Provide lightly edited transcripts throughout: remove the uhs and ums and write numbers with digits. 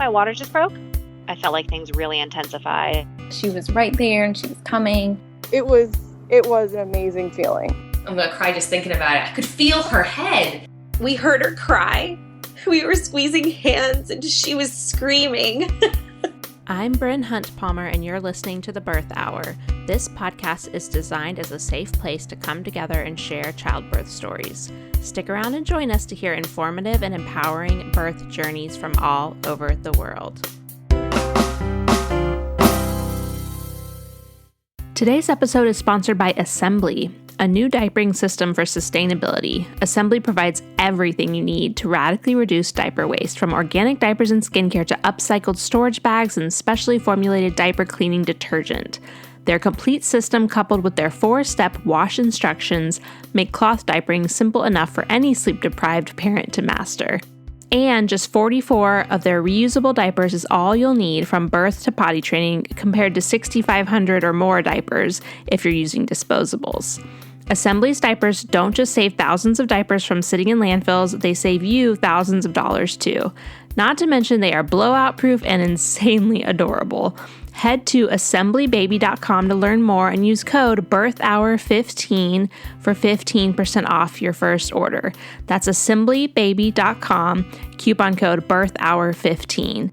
my water just broke. I felt like things really intensified. She was right there and she was coming. It was an amazing feeling. I'm gonna cry just thinking about it. I could feel her head. We heard her cry. We were squeezing hands and she was screaming. I'm Bryn Hunt Palmer, and you're listening to The Birth Hour. This podcast is designed as a safe place to come together and share childbirth stories. Stick around and join us to hear informative and empowering birth journeys from all over the world. Today's episode is sponsored by Assembly, a new diapering system for sustainability. Assembly provides everything you need to radically reduce diaper waste, from organic diapers and skincare to upcycled storage bags and specially formulated diaper cleaning detergent. Their complete system, coupled with their 4-step wash instructions, make cloth diapering simple enough for any sleep-deprived parent to master. And just 44 of their reusable diapers is all you'll need from birth to potty training, compared to 6,500 or more diapers if you're using disposables. Assembly's diapers don't just save thousands of diapers from sitting in landfills, they save you thousands of dollars too. Not to mention they are blowout proof and insanely adorable. Head to assemblybaby.com to learn more and use code BIRTHHOUR15 for 15% off your first order. That's assemblybaby.com, coupon code BIRTHHOUR15.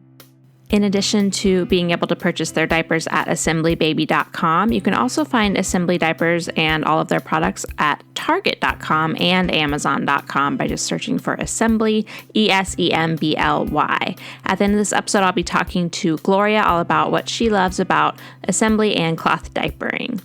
In addition to being able to purchase their diapers at assemblybaby.com, you can also find Assembly diapers and all of their products at target.com and amazon.com by just searching for Assembly, ESEMBLY. At the end of this episode, I'll be talking to Gloria all about what she loves about Assembly and cloth diapering.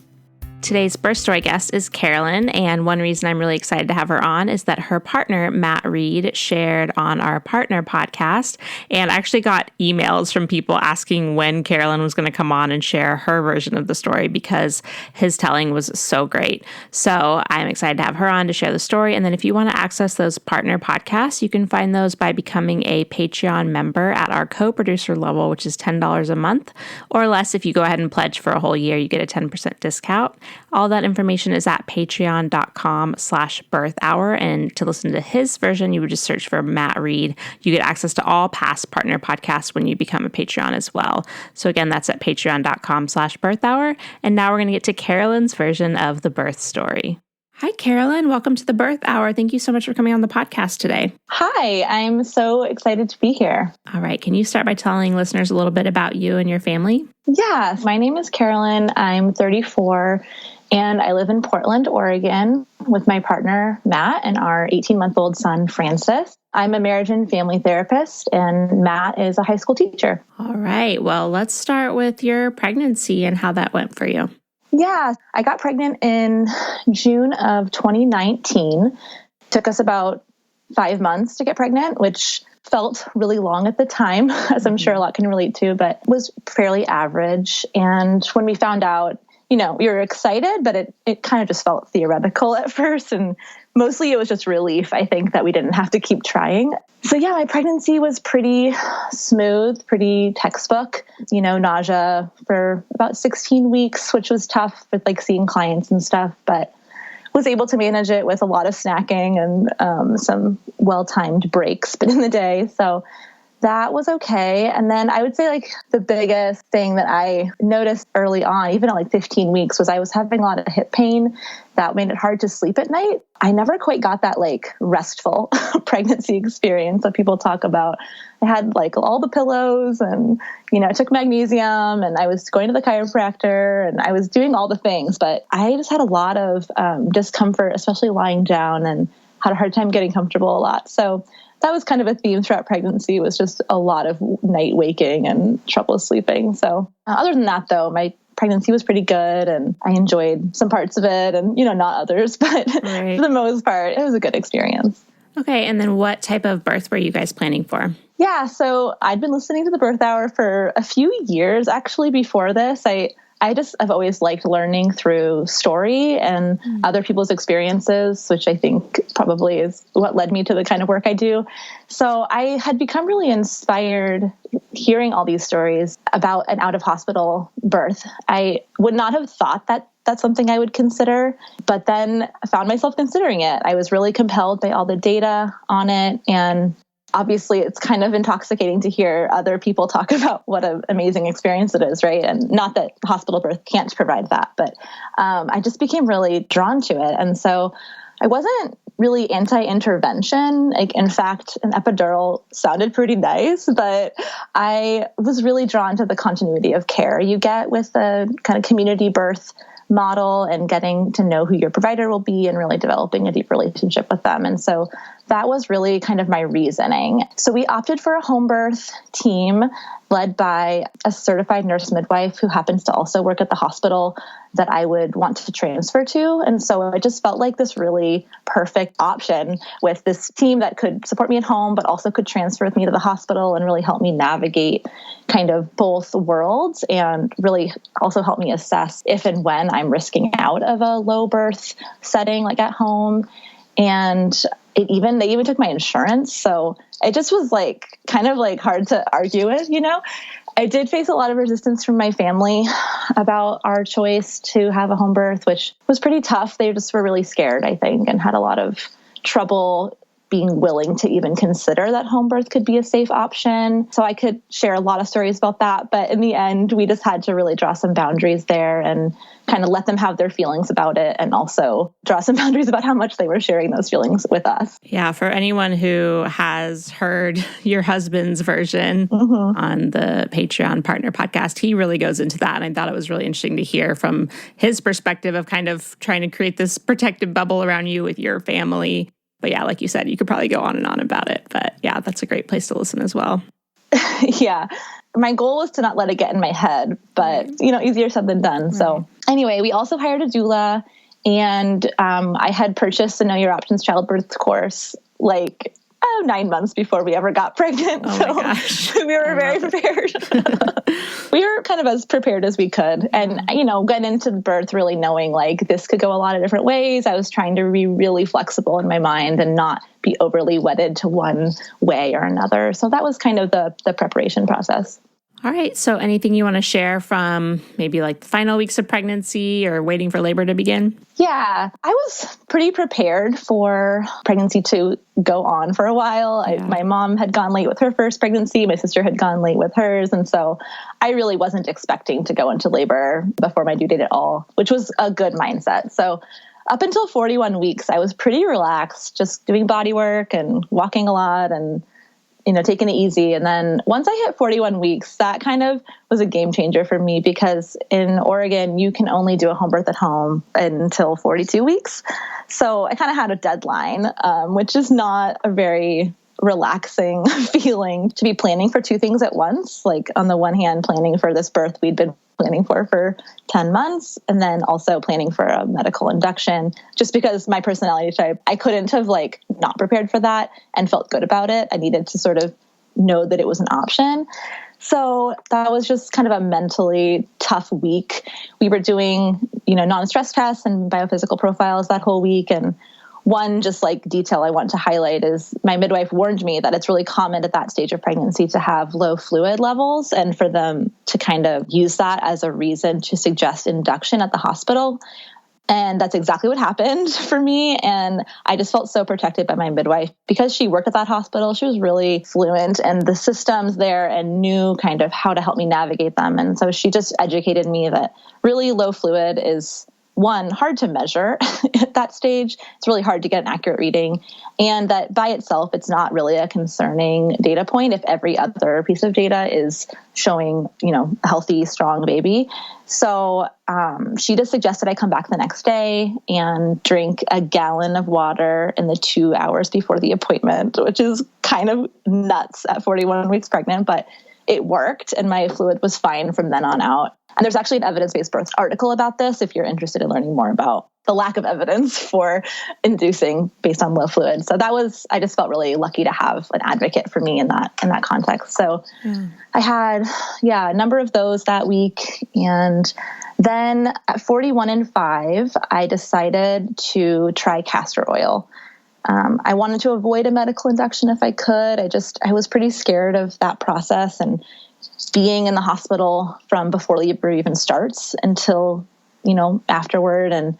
Today's birth story guest is Carolyn, and one reason I'm really excited to have her on is that her partner, Matt Reed, shared on our partner podcast, and I actually got emails from people asking when Carolyn was going to come on and share her version of the story because his telling was so great. So I'm excited to have her on to share the story, and then if you want to access those partner podcasts, you can find those by becoming a Patreon member at our co-producer level, which is $10 a month, or less if you go ahead and pledge for a whole year, you get a 10% discount. All that information is at patreon.com/birthhour. And to listen to his version, you would just search for Matt Reed. You get access to all past partner podcasts when you become a Patreon as well. So again, that's at patreon.com/birthhour. And now we're going to get to Carolyn's version of the birth story. Hi, Carolyn. Welcome to the Birth Hour. Thank you so much for coming on the podcast today. Hi, I'm so excited to be here. All right. Can you start by telling listeners a little bit about you and your family? Yeah, my name is Carolyn. I'm 34, and I live in Portland, Oregon, with my partner, Matt, and our 18-month-old son, Francis. I'm a marriage and family therapist, and Matt is a high school teacher. All right. Well, let's start with your pregnancy and how that went for you. Yeah, I got pregnant in June of 2019. Took us about 5 months to get pregnant, which felt really long at the time, as I'm sure a lot can relate to, but was fairly average. And when we found out, we were excited, but it kind of just felt theoretical at first. And mostly it was just relief, I think, that we didn't have to keep trying. So yeah, my pregnancy was pretty smooth, pretty textbook, nausea for about 16 weeks, which was tough with seeing clients and stuff, but was able to manage it with a lot of snacking and some well-timed breaks in the day. So that was okay. And then I would say the biggest thing that I noticed early on, even at 15 weeks, was I was having a lot of hip pain that made it hard to sleep at night. I never quite got that restful pregnancy experience that people talk about. I had all the pillows and, I took magnesium and I was going to the chiropractor and I was doing all the things, but I just had a lot of discomfort, especially lying down, and had a hard time getting comfortable a lot. So that was kind of a theme throughout pregnancy, was just a lot of night waking and trouble sleeping. So other than that, though, my pregnancy was pretty good and I enjoyed some parts of it and, not others, but right. For the most part, it was a good experience. Okay. And then what type of birth were you guys planning for? Yeah. So I'd been listening to the Birth Hour for a few years, actually, before this. I've always liked learning through story and other people's experiences, which I think probably is what led me to the kind of work I do. So I had become really inspired hearing all these stories about an out-of-hospital birth. I would not have thought that that's something I would consider, but then I found myself considering it. I was really compelled by all the data on it, and obviously it's kind of intoxicating to hear other people talk about what an amazing experience it is, right? And not that hospital birth can't provide that, but I just became really drawn to it. And so I wasn't really anti-intervention. Like, in fact, an epidural sounded pretty nice, but I was really drawn to the continuity of care you get with the kind of community birth model and getting to know who your provider will be and really developing a deep relationship with them. And so that was really kind of my reasoning. So we opted for a home birth team led by a certified nurse midwife who happens to also work at the hospital that I would want to transfer to. And so it just felt like this really perfect option with this team that could support me at home, but also could transfer with me to the hospital and really help me navigate kind of both worlds and really also help me assess if and when I'm risking out of a low birth setting like at home. And they even took my insurance. So it just was like kind of like hard to argue with, you know. I did face a lot of resistance from my family about our choice to have a home birth, which was pretty tough. They just were really scared, I think, and had a lot of trouble being willing to even consider that home birth could be a safe option. So I could share a lot of stories about that. But in the end, we just had to really draw some boundaries there and kind of let them have their feelings about it and also draw some boundaries about how much they were sharing those feelings with us. Yeah, for anyone who has heard your husband's version on the Patreon Partner podcast, he really goes into that. And I thought it was really interesting to hear from his perspective of kind of trying to create this protective bubble around you with your family. But yeah, like you said, you could probably go on and on about it. But yeah, that's a great place to listen as well. Yeah. My goal was to not let it get in my head, but, easier said than done. Right. So anyway, we also hired a doula, and I had purchased the Know Your Options childbirth course 9 months before we ever got pregnant. Oh so my gosh. We were very prepared. We were kind of as prepared as we could. And, went into birth really knowing like this could go a lot of different ways. I was trying to be really flexible in my mind and not be overly wedded to one way or another. So that was kind of the preparation process. All right. So anything you want to share from maybe like the final weeks of pregnancy or waiting for labor to begin? Yeah, I was pretty prepared for pregnancy to go on for a while. Yeah. My mom had gone late with her first pregnancy. My sister had gone late with hers. And so I really wasn't expecting to go into labor before my due date at all, which was a good mindset. So up until 41 weeks, I was pretty relaxed, just doing body work and walking a lot and taking it easy. And then once I hit 41 weeks, that kind of was a game changer for me because in Oregon, you can only do a home birth at home until 42 weeks. So I kind of had a deadline, which is not a very relaxing feeling to be planning for two things at once. Like on the one hand, planning for this birth we'd been planning for 10 months, and then also planning for a medical induction, just because my personality type, I couldn't have not prepared for that and felt good about it. I needed to sort of know that it was an option. So that was just kind of a mentally tough week. We were doing, non-stress tests and biophysical profiles that whole week. And one just detail I want to highlight is my midwife warned me that it's really common at that stage of pregnancy to have low fluid levels and for them to kind of use that as a reason to suggest induction at the hospital. And that's exactly what happened for me. And I just felt so protected by my midwife because she worked at that hospital. She was really fluent in the systems there and knew kind of how to help me navigate them. And so she just educated me that really low fluid is one, hard to measure at that stage. It's really hard to get an accurate reading. And that by itself, it's not really a concerning data point if every other piece of data is showing, a healthy, strong baby. So she just suggested I come back the next day and drink a gallon of water in the 2 hours before the appointment, which is kind of nuts at 41 weeks pregnant, but it worked and my fluid was fine from then on out. And there's actually an evidence-based birth article about this if you're interested in learning more about the lack of evidence for inducing based on low fluid. So I just felt really lucky to have an advocate for me in that context. So I had, a number of those that week. And then at 41 and 5, I decided to try castor oil. I wanted to avoid a medical induction if I could. I was pretty scared of that process and being in the hospital from before labor even starts until, afterward, and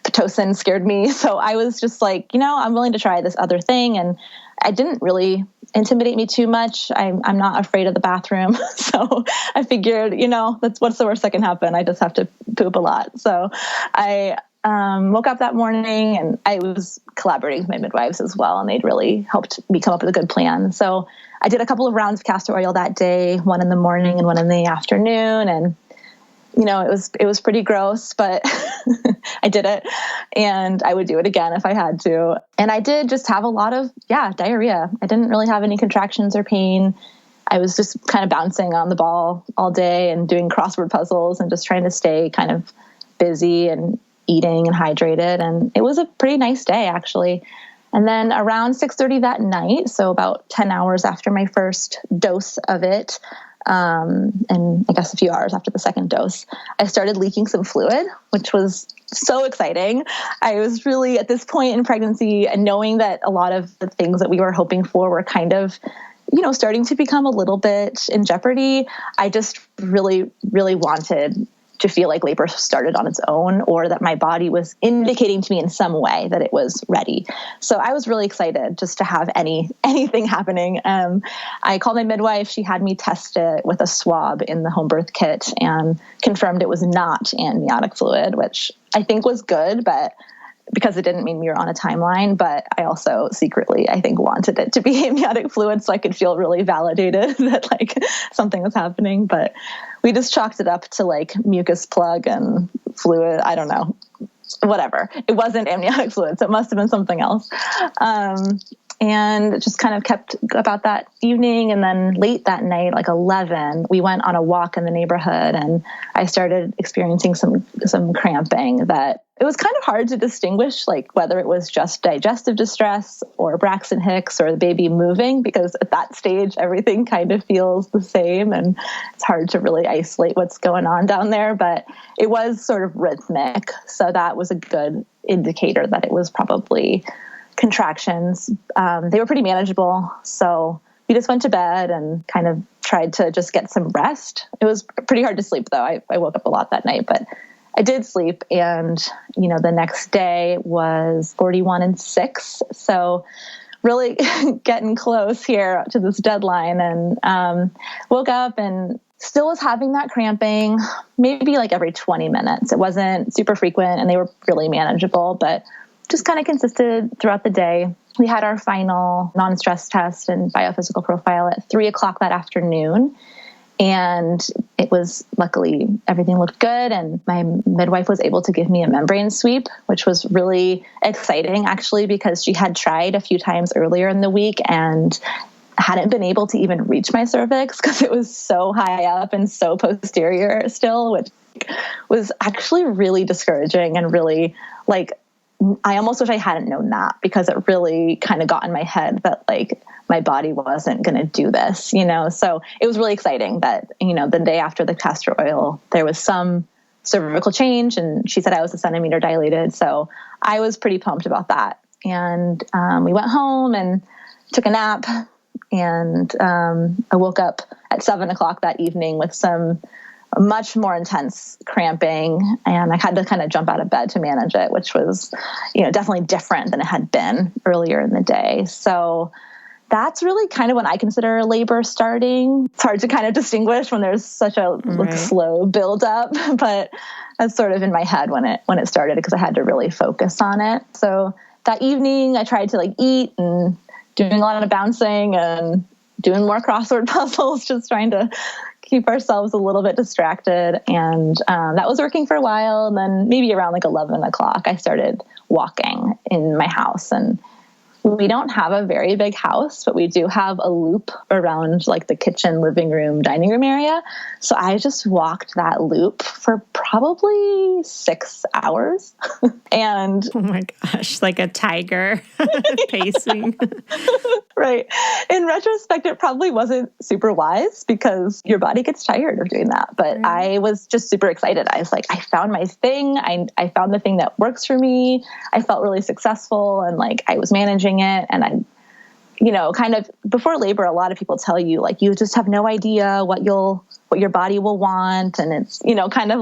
Pitocin scared me. So I was just like, I'm willing to try this other thing. And it didn't really intimidate me too much. I'm not afraid of the bathroom. So what's the worst that can happen? I just have to poop a lot. So I woke up that morning, and I was collaborating with my midwives as well. And they'd really helped me come up with a good plan. So I did a couple of rounds of castor oil that day, one in the morning and one in the afternoon. And it was pretty gross, but I did it, and I would do it again if I had to. And I did just have a lot of, diarrhea. I didn't really have any contractions or pain. I was just kind of bouncing on the ball all day and doing crossword puzzles and just trying to stay kind of busy and eating and hydrated. And it was a pretty nice day, actually. And then around 6:30 that night, so about 10 hours after my first dose of it, and I guess a few hours after the second dose, I started leaking some fluid, which was so exciting. I was really at this point in pregnancy, and knowing that a lot of the things that we were hoping for were kind of, starting to become a little bit in jeopardy. I just really, really wanted to feel like labor started on its own, or that my body was indicating to me in some way that it was ready. So I was really excited just to have anything happening. I called my midwife. She had me test it with a swab in the Homebirth kit and confirmed it was not amniotic fluid, which I think was good, but because it didn't mean we were on a timeline. But I also secretly, I think, wanted it to be amniotic fluid so I could feel really validated that like something was happening. But we just chalked it up to like mucus plug and fluid. I don't know, whatever. It wasn't amniotic fluid, so it must have been something else. And it just kind of kept about that evening. And then late that night, like 11, we went on a walk in the neighborhood, and I started experiencing some cramping that it was kind of hard to distinguish, like whether it was just digestive distress or Braxton Hicks or the baby moving, because at that stage, everything kind of feels the same, and it's hard to really isolate what's going on down there. But it was sort of rhythmic. So that was a good indicator that it was probably contractions. They were pretty manageable. So we just went to bed and kind of tried to just get some rest. It was pretty hard to sleep, though. I woke up a lot that night, but I did sleep. And, the next day was 41 and 6. So really getting close here to this deadline, and woke up and still was having that cramping, maybe like every 20 minutes. It wasn't super frequent, and they were really manageable, but just kind of consisted throughout the day. We had our final non-stress test and biophysical profile at 3:00 that afternoon. And it was, luckily, everything looked good. And my midwife was able to give me a membrane sweep, which was really exciting, actually, because she had tried a few times earlier in the week and hadn't been able to even reach my cervix because it was so high up and so posterior still, which was actually really discouraging and really I almost wish I hadn't known that, because it really kind of got in my head that like my body wasn't going to do this, So it was really exciting that, the day after the castor oil, there was some cervical change, and she said I was a centimeter dilated. So I was pretty pumped about that. And we went home and took a nap, and I woke up at 7:00 that evening with some much more intense cramping, and I had to kind of jump out of bed to manage it, which was, definitely different than it had been earlier in the day. So that's really kind of when I consider labor starting. It's hard to kind of distinguish when there's such a slow build up, but that's sort of in my head when it started, because I had to really focus on it. So that evening I tried to eat and doing a lot of bouncing and doing more crossword puzzles, just trying to keep ourselves a little bit distracted. And that was working for a while. And then maybe around 11:00, I started walking in my house. And we don't have a very big house, but we do have a loop around the kitchen, living room, dining room area. So I just walked that loop for probably 6 hours. And oh my gosh, like a tiger pacing. Right. In retrospect, it probably wasn't super wise, because your body gets tired of doing that. But I was just super excited. I was like, I found my thing. I found the thing that works for me. I felt really successful, and I was managing it. And I, kind of before labor, a lot of people tell you you just have no idea what your body will want. And it's, kind of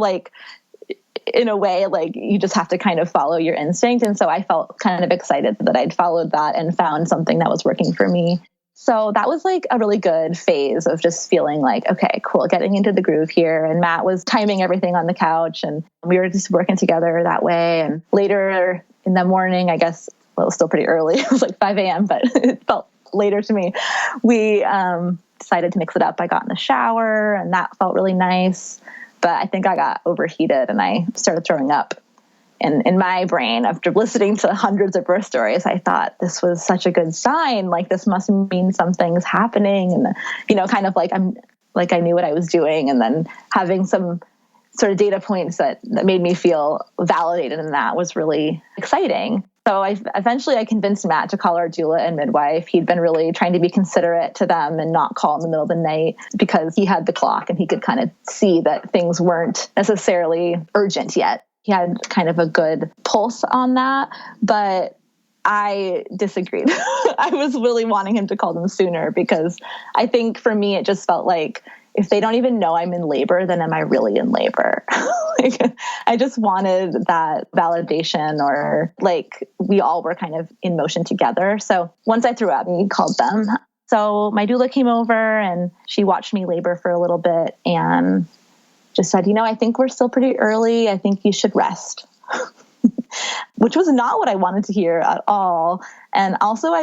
in a way, like you just have to kind of follow your instinct. And so I felt kind of excited that I'd followed that and found something that was working for me. So that was like a really good phase of just feeling like, okay, cool, getting into the groove here. And Matt was timing everything on the couch and we were just working together that way. And later in the morning, I guess, well, it was still pretty early. It was like 5 a.m., but it felt later to me. We decided to mix it up. I got in the shower and that felt really nice. But I think I got overheated and I started throwing up. And in my brain, after listening to hundreds of birth stories, I thought this was such a good sign. Like this must mean something's happening. And, you know, kind of like I knew what I was doing. And then having some sort of data points that made me feel validated in that was really exciting. So I convinced Matt to call our doula and midwife. He'd been really trying to be considerate to them and not call in the middle of the night because he had the clock and he could kind of see that things weren't necessarily urgent yet. He had kind of a good pulse on that, but I disagreed. I was really wanting him to call them sooner because I think for me, it just felt like if they don't even know I'm in labor, then am I really in labor? Like, I just wanted that validation or like we all were kind of in motion together. So once I threw up, he called them. So my doula came over and she watched me labor for a little bit and just said, I think we're still pretty early. I think you should rest, which was not what I wanted to hear at all. And also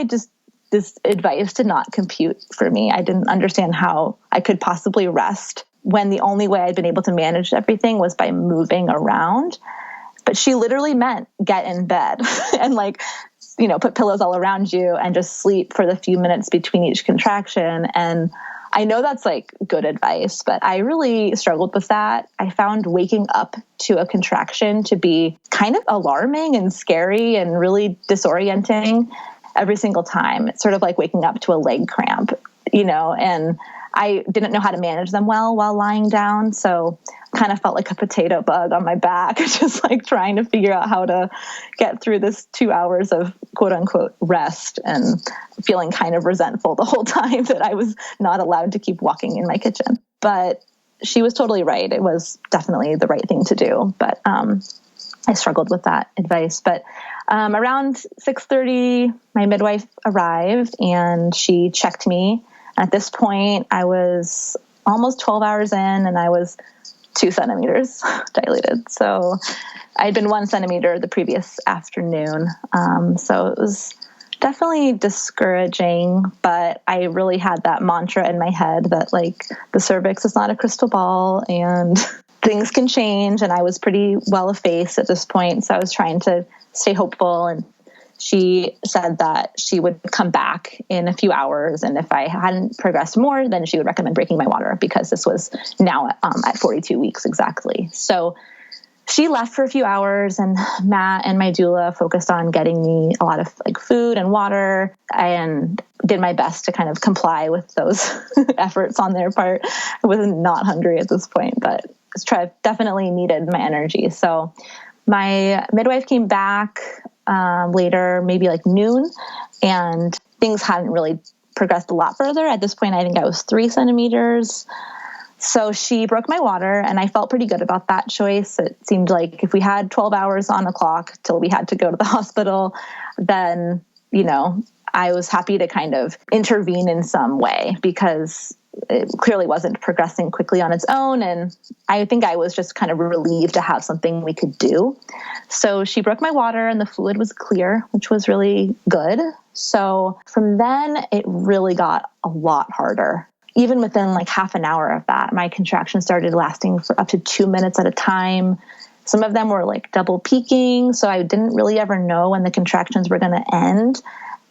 this advice did not compute for me. I didn't understand how I could possibly rest when the only way I'd been able to manage everything was by moving around. But she literally meant get in bed and put pillows all around you and just sleep for the few minutes between each contraction. And I know that's like good advice, but I really struggled with that. I found waking up to a contraction to be kind of alarming and scary and really disorienting every single time. It's sort of like waking up to a leg cramp, and I didn't know how to manage them well while lying down. So I kind of felt like a potato bug on my back, just like trying to figure out how to get through this 2 hours of quote unquote rest and feeling kind of resentful the whole time that I was not allowed to keep walking in my kitchen. But she was totally right. It was definitely the right thing to do. But I struggled with that advice. But around 6:30, my midwife arrived and she checked me. At this point, I was almost 12 hours in and I was 2 centimeters dilated. So I'd been 1 centimeter the previous afternoon. So it was definitely discouraging, but I really had that mantra in my head that like the cervix is not a crystal ball and things can change. And I was pretty well effaced at this point. So I was trying to stay hopeful, and she said that she would come back in a few hours. And if I hadn't progressed more, then she would recommend breaking my water because this was now at 42 weeks exactly. So she left for a few hours and Matt and my doula focused on getting me a lot of like food and water and did my best to kind of comply with those efforts on their part. I was not hungry at this point, but definitely needed my energy. So my midwife came back later, maybe like noon, and things hadn't really progressed a lot further. At this point, I think I was 3 centimeters. So she broke my water, and I felt pretty good about that choice. It seemed like if we had 12 hours on the clock till we had to go to the hospital, then, I was happy to kind of intervene in some way because it clearly wasn't progressing quickly on its own. And I think I was just kind of relieved to have something we could do. So she broke my water and the fluid was clear, which was really good. So from then it really got a lot harder. Even within like half an hour of that, my contractions started lasting for up to 2 minutes at a time. Some of them were like double peaking. So I didn't really ever know when the contractions were going to end.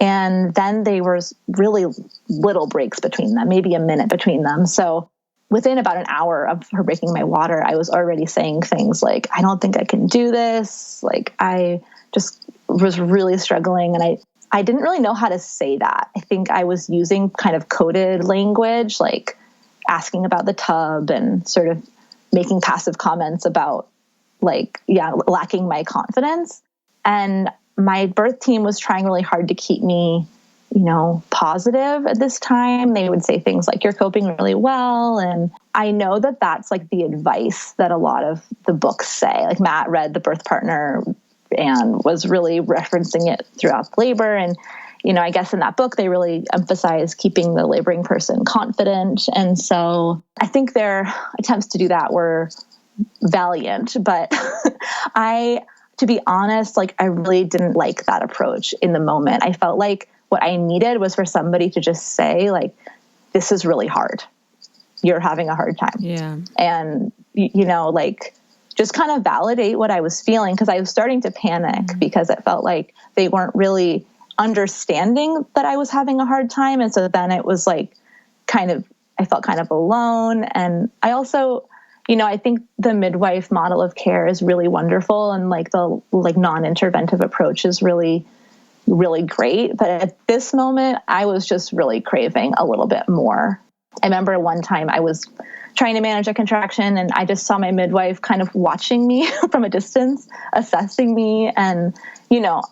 And then there was really little breaks between them, maybe a minute between them. So within about an hour of her breaking my water, I was already saying things like, I don't think I can do this. Like I just was really struggling. And I didn't really know how to say that. I think I was using kind of coded language, like asking about the tub and sort of making passive comments about lacking my confidence. And my birth team was trying really hard to keep me, positive at this time. They would say things like, you're coping really well. And I know that that's like the advice that a lot of the books say. Like Matt read The Birth Partner and was really referencing it throughout labor. And, I guess in that book, they really emphasize keeping the laboring person confident. And so I think their attempts to do that were valiant, but to be honest, like I really didn't like that approach in the moment. I felt like what I needed was for somebody to just say like, this is really hard. You're having a hard time. Yeah. And, like just kind of validate what I was feeling, because I was starting to panic because it felt like they weren't really understanding that I was having a hard time. And so then it was like I felt kind of alone. And I also, I think the midwife model of care is really wonderful. And like the non-interventive approach is really, really great. But at this moment, I was just really craving a little bit more. I remember one time I was trying to manage a contraction and I just saw my midwife kind of watching me from a distance, assessing me. And,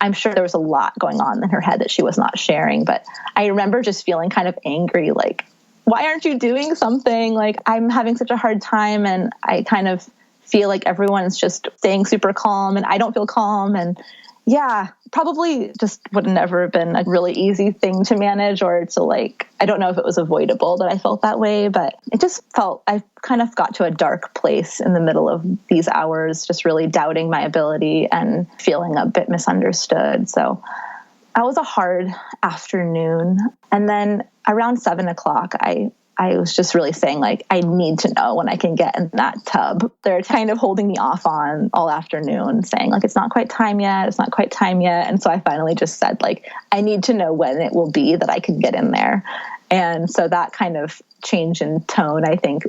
I'm sure there was a lot going on in her head that she was not sharing. But I remember just feeling kind of angry, like, why aren't you doing something? Like, I'm having such a hard time. And I kind of feel like everyone's just staying super calm and I don't feel calm. And yeah, probably just would never have been a really easy thing to manage or to like, I don't know if it was avoidable that I felt that way, but it just felt, I kind of got to a dark place in the middle of these hours, just really doubting my ability and feeling a bit misunderstood. So that was a hard afternoon. And then around 7:00, I was just really saying, like, I need to know when I can get in that tub. They're kind of holding me off on all afternoon, saying, like, it's not quite time yet. It's not quite time yet. And so I finally just said, like, I need to know when it will be that I can get in there. And so that kind of change in tone, I think,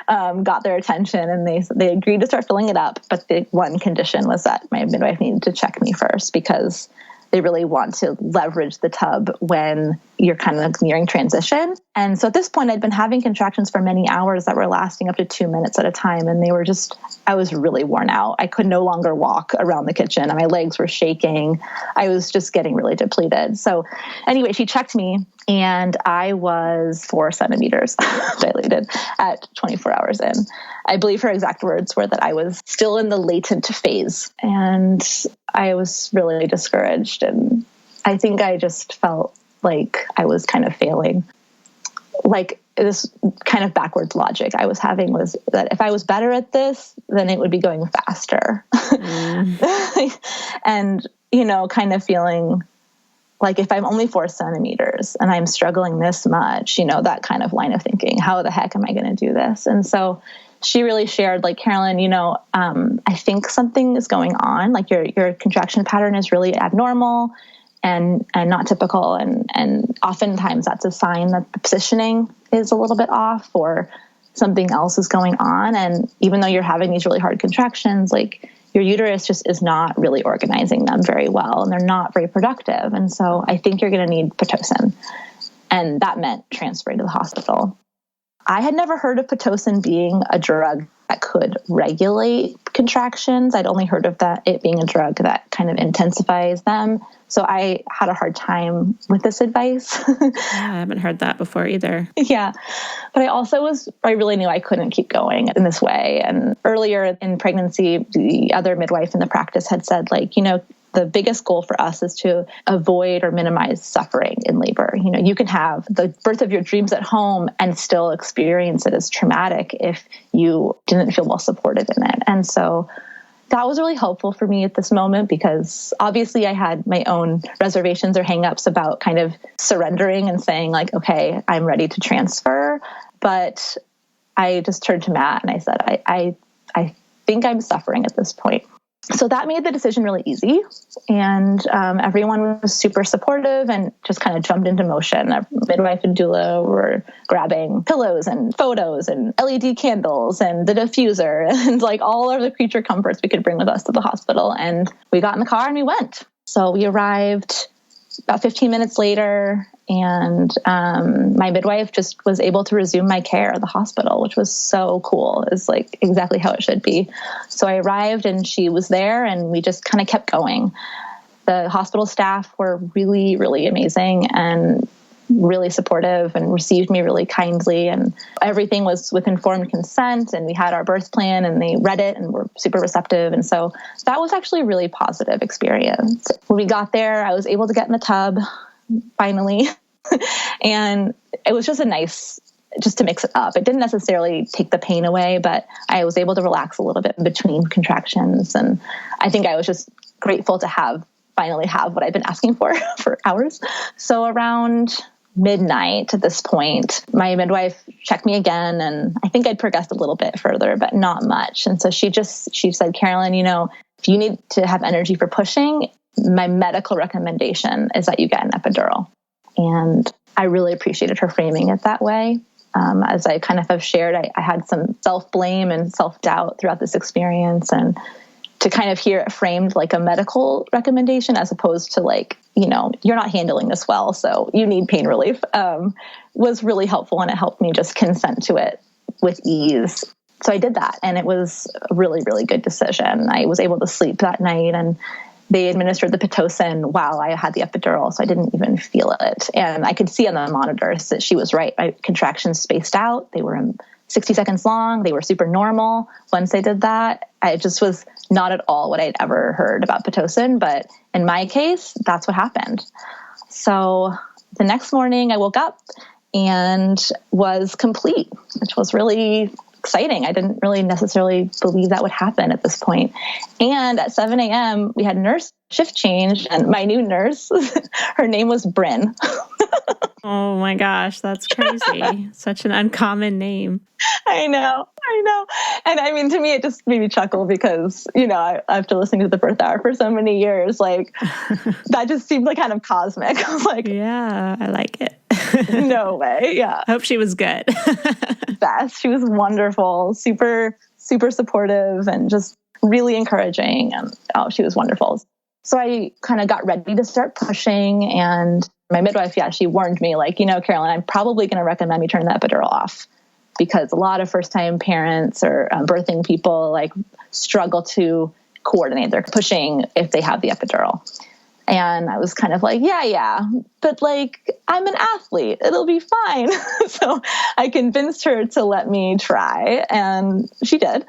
got their attention. And they agreed to start filling it up. But the one condition was that my midwife needed to check me first, because they really want to leverage the tub when you're kind of nearing transition. And so at this point, I'd been having contractions for many hours that were lasting up to 2 minutes at a time. And I was really worn out. I could no longer walk around the kitchen and my legs were shaking. I was just getting really depleted. So anyway, she checked me and I was 4 centimeters dilated at 24 hours in. I believe her exact words were that I was still in the latent phase. And I was really discouraged. And I think I just felt like I was kind of failing. Like this kind of backwards logic I was having was that if I was better at this, then it would be going faster. And, kind of feeling like if I'm only 4 centimeters and I'm struggling this much, that kind of line of thinking, how the heck am I going to do this? And so she really shared, like, Carolyn, I think something is going on. Like your contraction pattern is really abnormal and not typical. And oftentimes that's a sign that the positioning is a little bit off or something else is going on. And even though you're having these really hard contractions, like your uterus just is not really organizing them very well and they're not very productive. And so I think you're going to need Pitocin. And that meant transferring to the hospital. I had never heard of Pitocin being a drug that could regulate contractions. I'd only heard of it being a drug that kind of intensifies them. So I had a hard time with this advice. Yeah, I haven't heard that before either. Yeah. But I really knew I couldn't keep going in this way. And earlier in pregnancy, the other midwife in the practice had said, like, the biggest goal for us is to avoid or minimize suffering in labor. You can have the birth of your dreams at home and still experience it as traumatic if you didn't feel well supported in it. And so that was really helpful for me at this moment, because obviously I had my own reservations or hangups about kind of surrendering and saying, like, okay, I'm ready to transfer. But I just turned to Matt and I said, I think I'm suffering at this point. So that made the decision really easy. And everyone was super supportive and just kind of jumped into motion. Our midwife and doula were grabbing pillows and photos and LED candles and the diffuser and like all of the creature comforts we could bring with us to the hospital. And we got in the car and we went. So we arrived about 15 minutes later, and my midwife just was able to resume my care at the hospital, which was so cool. It's like exactly how it should be. So I arrived and she was there and we just kind of kept going. The hospital staff were really, really amazing. And really supportive and received me really kindly. And everything was with informed consent. And we had our birth plan and they read it and were super receptive. And so that was actually a really positive experience. When we got there, I was able to get in the tub finally. And it was just just to mix it up. It didn't necessarily take the pain away, but I was able to relax a little bit in between contractions. And I think I was just grateful to finally have what I've been asking for hours. So around midnight at this point, my midwife checked me again, and I think I'd progressed a little bit further, but not much. And so she said, Carolyn, if you need to have energy for pushing, my medical recommendation is that you get an epidural. And I really appreciated her framing it that way. As I kind of have shared, I had some self-blame and self-doubt throughout this experience, and to kind of hear it framed like a medical recommendation as opposed to like, you're not handling this well, so you need pain relief, was really helpful. And it helped me just consent to it with ease. So I did that, and it was a really, really good decision. I was able to sleep that night, and they administered the Pitocin while I had the epidural, so I didn't even feel it. And I could see on the monitors that she was right. My contractions spaced out. They were 60 seconds long. They were super normal. Once they did that, it just was not at all what I'd ever heard about Pitocin. But in my case, that's what happened. So the next morning I woke up and was complete, which was really exciting. I didn't really necessarily believe that would happen at this point. And at 7 a.m., we had nurse shift change, and my new nurse, her name was Bryn. Oh my gosh, that's crazy. Such an uncommon name. I know. And I mean, to me, it just made me chuckle because, after listening to the birth hour for so many years, like that just seemed like kind of cosmic. I was like, yeah, I like it. No way. Yeah. I hope she was good. Best. She was wonderful, super, super supportive, and just really encouraging. And she was wonderful. So I kind of got ready to start pushing, and my midwife, she warned me like, Carolyn, I'm probably going to recommend you turn the epidural off, because a lot of first-time parents or birthing people like struggle to coordinate their pushing if they have the epidural. And I was kind of like, yeah, but like, I'm an athlete, it'll be fine. So I convinced her to let me try, and she did.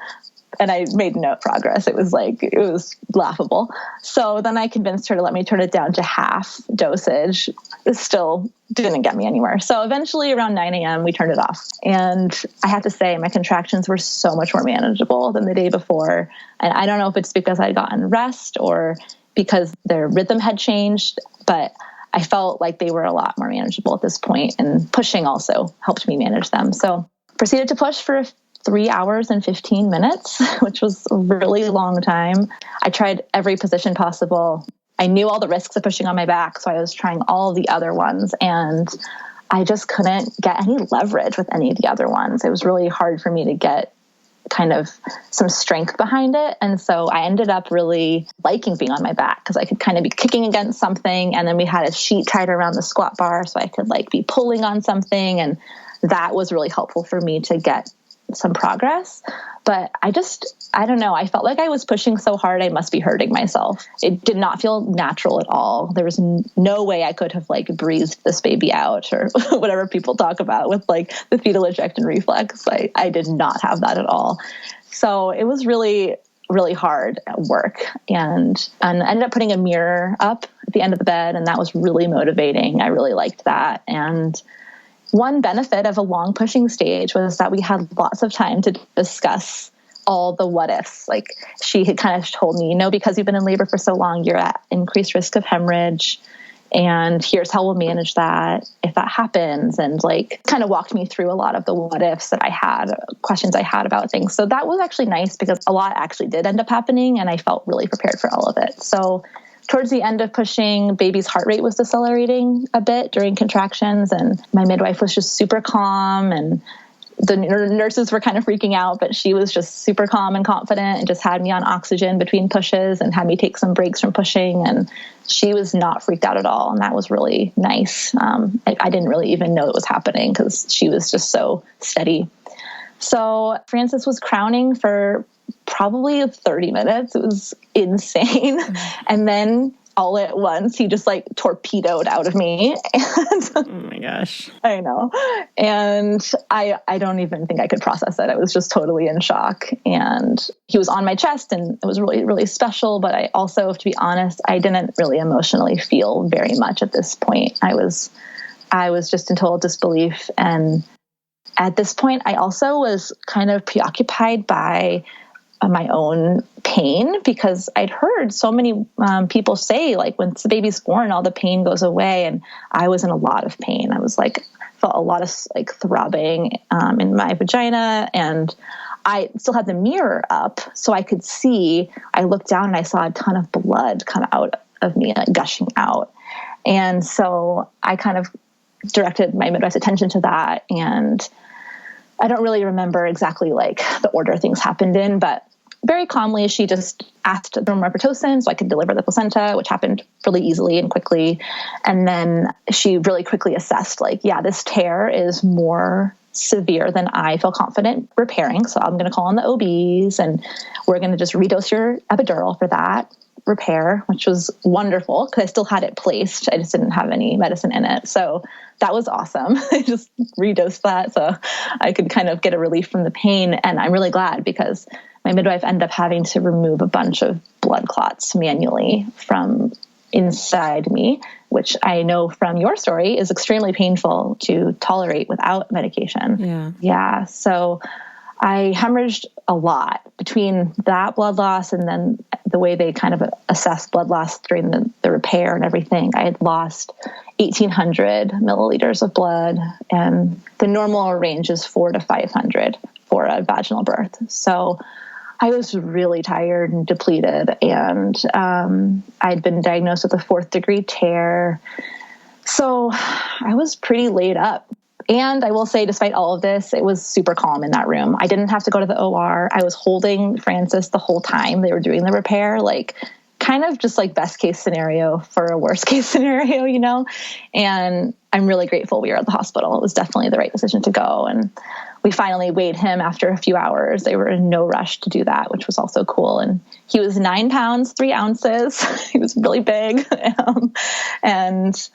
And I made no progress. It was laughable. So then I convinced her to let me turn it down to half dosage. It still didn't get me anywhere. So eventually around 9 a.m., we turned it off. And I have to say, my contractions were so much more manageable than the day before. And I don't know if it's because I'd gotten rest or because their rhythm had changed, but I felt like they were a lot more manageable at this point. And pushing also helped me manage them. So proceeded to push for 3 hours and 15 minutes, which was a really long time. I tried every position possible. I knew all the risks of pushing on my back, so I was trying all the other ones, and I just couldn't get any leverage with any of the other ones. It was really hard for me to get kind of some strength behind it. And so I ended up really liking being on my back because I could kind of be kicking against something. And then we had a sheet tied around the squat bar so I could like be pulling on something. And that was really helpful for me to get some progress. But I don't know. I felt like I was pushing so hard, I must be hurting myself. It did not feel natural at all. There was no way I could have like breathed this baby out or whatever people talk about with like the fetal ejection reflex. I did not have that at all. So it was really, really hard work. And I ended up putting a mirror up at the end of the bed, and that was really motivating. I really liked that. And one benefit of a long pushing stage was that we had lots of time to discuss all the what ifs. Like she had kind of told me, because you've been in labor for so long, you're at increased risk of hemorrhage. And here's how we'll manage that if that happens. And like kind of walked me through a lot of the what ifs that I had, questions I had about things. So that was actually nice because a lot actually did end up happening and I felt really prepared for all of it. So towards the end of pushing, baby's heart rate was decelerating a bit during contractions, and my midwife was just super calm, and the nurses were kind of freaking out, but she was just super calm and confident and just had me on oxygen between pushes and had me take some breaks from pushing, and she was not freaked out at all, and that was really nice. I didn't really even know it was happening because she was just so steady. So Francis was crowning for probably 30 minutes. It was insane. And then all at once, he just like torpedoed out of me. And Oh my gosh. I know. And I don't even think I could process it. I was just totally in shock. And he was on my chest and it was really, really special. But I also, to be honest, I didn't really emotionally feel very much at this point. I was just in total disbelief. And at this point, I also was kind of preoccupied by my own pain, because I'd heard so many people say, like, once the baby's born, all the pain goes away. And I was in a lot of pain. I was like, felt a lot of like throbbing in my vagina, and I still had the mirror up so I could see. I looked down and I saw a ton of blood come out of me, like gushing out. And so I kind of directed my midwife's attention to that. And I don't really remember exactly like the order things happened in, but very calmly, she just asked the room Pitocin so I could deliver the placenta, which happened really easily and quickly. And then she really quickly assessed, like, yeah, this tear is more severe than I feel confident repairing. So I'm going to call on the OBs and we're going to just redose your epidural for that repair, which was wonderful because I still had it placed. I just didn't have any medicine in it. So that was awesome. I just redosed that so I could kind of get a relief from the pain. And I'm really glad because my midwife ended up having to remove a bunch of blood clots manually from inside me, which I know from your story is extremely painful to tolerate without medication. Yeah. So I hemorrhaged a lot between that blood loss and then the way they kind of assessed blood loss during the repair and everything. I had lost 1,800 milliliters of blood, and the normal range is 400 to 500 for a vaginal birth. So I was really tired and depleted, and I'd been diagnosed with a 4th degree tear. So I was pretty laid up. And I will say, despite all of this, it was super calm in that room. I didn't have to go to the OR. I was holding Francis the whole time they were doing the repair, like kind of just like best case scenario for a worst case scenario, you know? And I'm really grateful we were at the hospital. It was definitely the right decision to go. And we finally weighed him after a few hours. They were in no rush to do that, which was also cool. And he was 9 pounds, 3 ounces. He was really big. And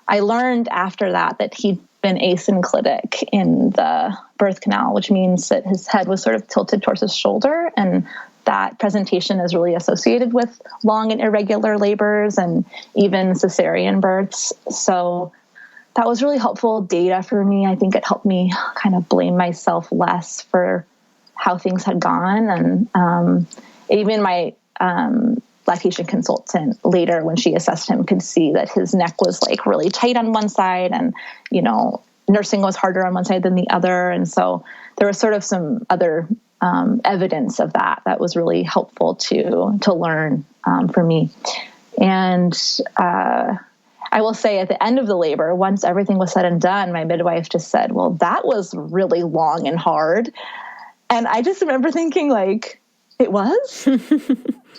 I learned after that he'd been asynclitic in the birth canal, which means that his head was sort of tilted towards his shoulder. And that presentation is really associated with long and irregular labors and even cesarean births. So that was really helpful data for me. I think it helped me kind of blame myself less for how things had gone. And even my lactation consultant later, when she assessed him, could see that his neck was like really tight on one side, and, you know, nursing was harder on one side than the other. And so there was sort of some other evidence of that was really helpful to learn for me. And I will say at the end of the labor, once everything was said and done, my midwife just said, well, that was really long and hard. And I just remember thinking, like, it was?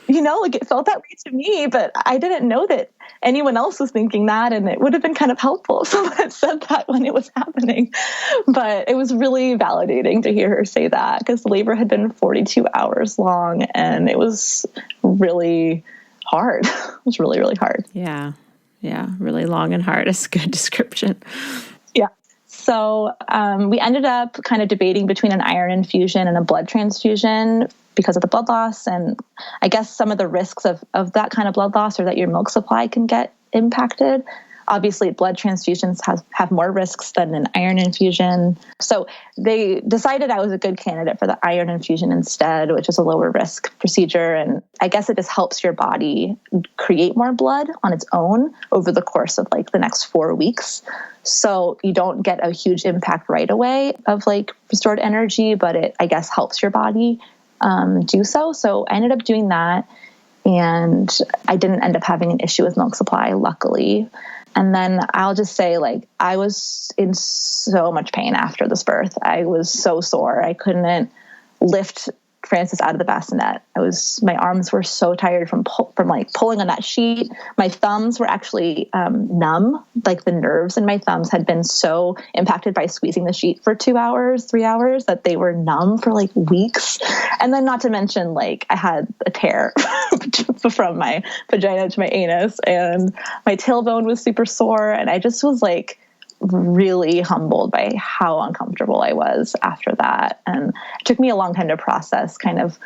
You know, like it felt that way to me, but I didn't know that anyone else was thinking that, and it would have been kind of helpful if someone had said that when it was happening. But it was really validating to hear her say that, because the labor had been 42 hours long, and it was really hard. It was really, really hard. Yeah. Yeah. Really long and hard is a good description. Yeah. So we ended up kind of debating between an iron infusion and a blood transfusion because of the blood loss. And I guess some of the risks of that kind of blood loss are that your milk supply can get impacted. Obviously, blood transfusions have more risks than an iron infusion. So they decided I was a good candidate for the iron infusion instead, which is a lower risk procedure. And I guess it just helps your body create more blood on its own over the course of like the next 4 weeks. So you don't get a huge impact right away of like restored energy, but it, I guess, helps your body do so. So I ended up doing that, and I didn't end up having an issue with milk supply, luckily. And then I'll just say, like, I was in so much pain after this birth. I was so sore. I couldn't lift Francis out of the bassinet. My arms were so tired from like pulling on that sheet. My thumbs were actually numb. Like the nerves in my thumbs had been so impacted by squeezing the sheet for 3 hours that they were numb for like weeks. And then not to mention, like, I had a tear from my vagina to my anus, and my tailbone was super sore. And I just was like really humbled by how uncomfortable I was after that. And it took me a long time to process kind of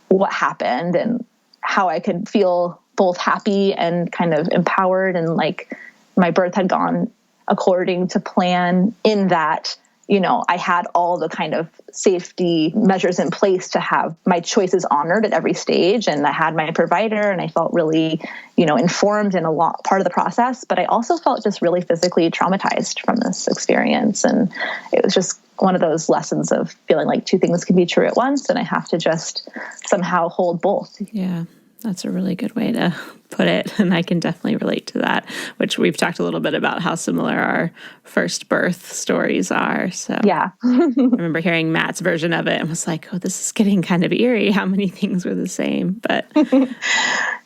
what happened and how I could feel both happy and kind of empowered, and like my birth had gone according to plan, in that, you know, I had all the kind of safety measures in place to have my choices honored at every stage. And I had my provider, and I felt really, you know, informed in a lot part of the process. But I also felt just really physically traumatized from this experience. And it was just one of those lessons of feeling like two things can be true at once, and I have to just somehow hold both. Yeah. That's a really good way to put it. And I can definitely relate to that, which we've talked a little bit about how similar our first birth stories are. So yeah, I remember hearing Matt's version of it and was like, oh, this is getting kind of eerie how many things were the same. But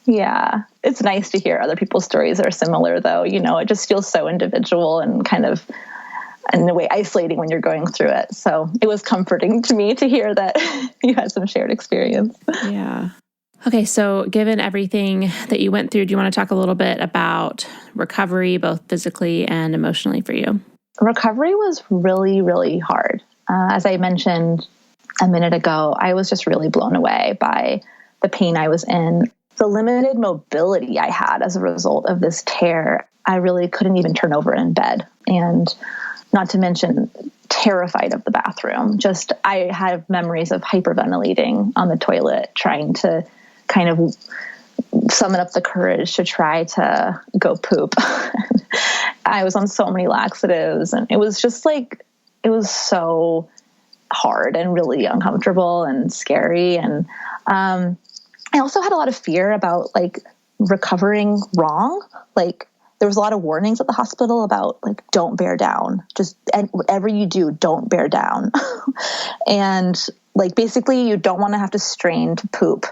yeah, it's nice to hear other people's stories that are similar, though. You know, it just feels so individual and kind of, in a way, isolating when you're going through it. So it was comforting to me to hear that you had some shared experience. Yeah. Okay, so given everything that you went through, do you want to talk a little bit about recovery, both physically and emotionally for you? Recovery was really, really hard. As I mentioned a minute ago, I was just really blown away by the pain I was in. The limited mobility I had as a result of this tear, I really couldn't even turn over in bed. And not to mention terrified of the bathroom. Just, I have memories of hyperventilating on the toilet, trying to kind of summon up the courage to try to go poop. I was on so many laxatives, and it was just like, it was so hard and really uncomfortable and scary. And I also had a lot of fear about like recovering wrong. Like, there was a lot of warnings at the hospital about like, don't bear down, and whatever you do, don't bear down. And like, basically you don't want to have to strain to poop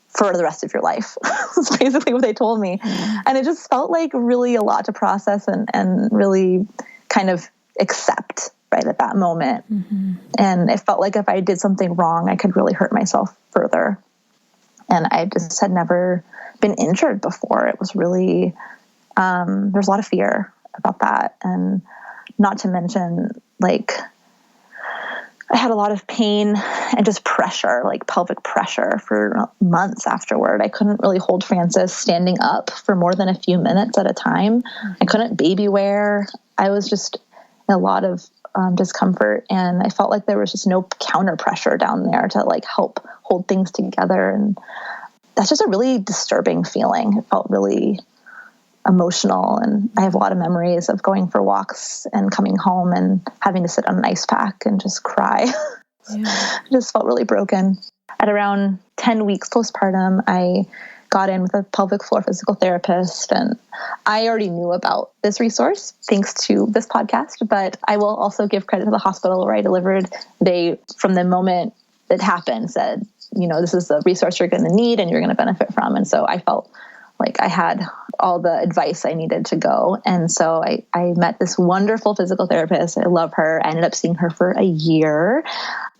for the rest of your life. That's basically what they told me. And it just felt like really a lot to process and really kind of accept right at that moment. Mm-hmm. And it felt like if I did something wrong, I could really hurt myself further. And I just had never been injured before. It was really, there's a lot of fear about that. And not to mention, like, I had a lot of pain and just pressure, like pelvic pressure, for months afterward. I couldn't really hold Francis standing up for more than a few minutes at a time. I couldn't baby wear. I was just in a lot of discomfort, and I felt like there was just no counter pressure down there to like help hold things together. And that's just a really disturbing feeling. It felt really emotional, and I have a lot of memories of going for walks and coming home and having to sit on an ice pack and just cry. Yeah. I just felt really broken. At around 10 weeks postpartum, I got in with a pelvic floor physical therapist, and I already knew about this resource thanks to this podcast, but I will also give credit to the hospital where I delivered. They, from the moment it happened, said, you know, this is the resource you're going to need and you're going to benefit from. And so I felt like I had all the advice I needed to go. And so I met this wonderful physical therapist. I love her. I ended up seeing her for a year,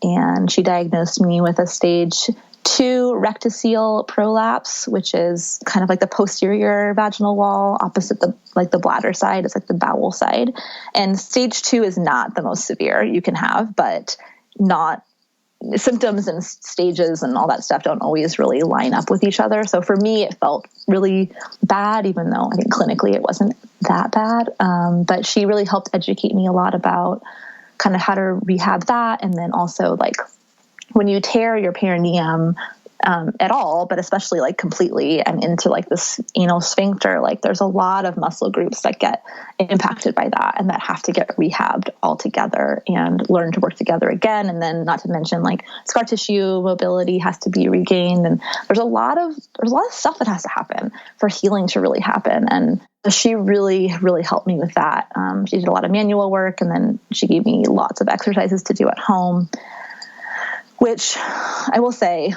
and she diagnosed me with a stage 2 rectocele prolapse, which is kind of like the posterior vaginal wall opposite the bladder side. It's like the bowel side. And stage 2 is not the most severe you can have, but not symptoms and stages and all that stuff don't always really line up with each other. So for me, it felt really bad, even though I think clinically it wasn't that bad. But she really helped educate me a lot about kind of how to rehab that. And then also, like, when you tear your perineum at all, but especially like completely and into like this anal sphincter, like there's a lot of muscle groups that get impacted by that and that have to get rehabbed all together and learn to work together again. And then not to mention, like, scar tissue mobility has to be regained. And there's a lot of stuff that has to happen for healing to really happen. And she really, really helped me with that. She did a lot of manual work, and then she gave me lots of exercises to do at home. which I will say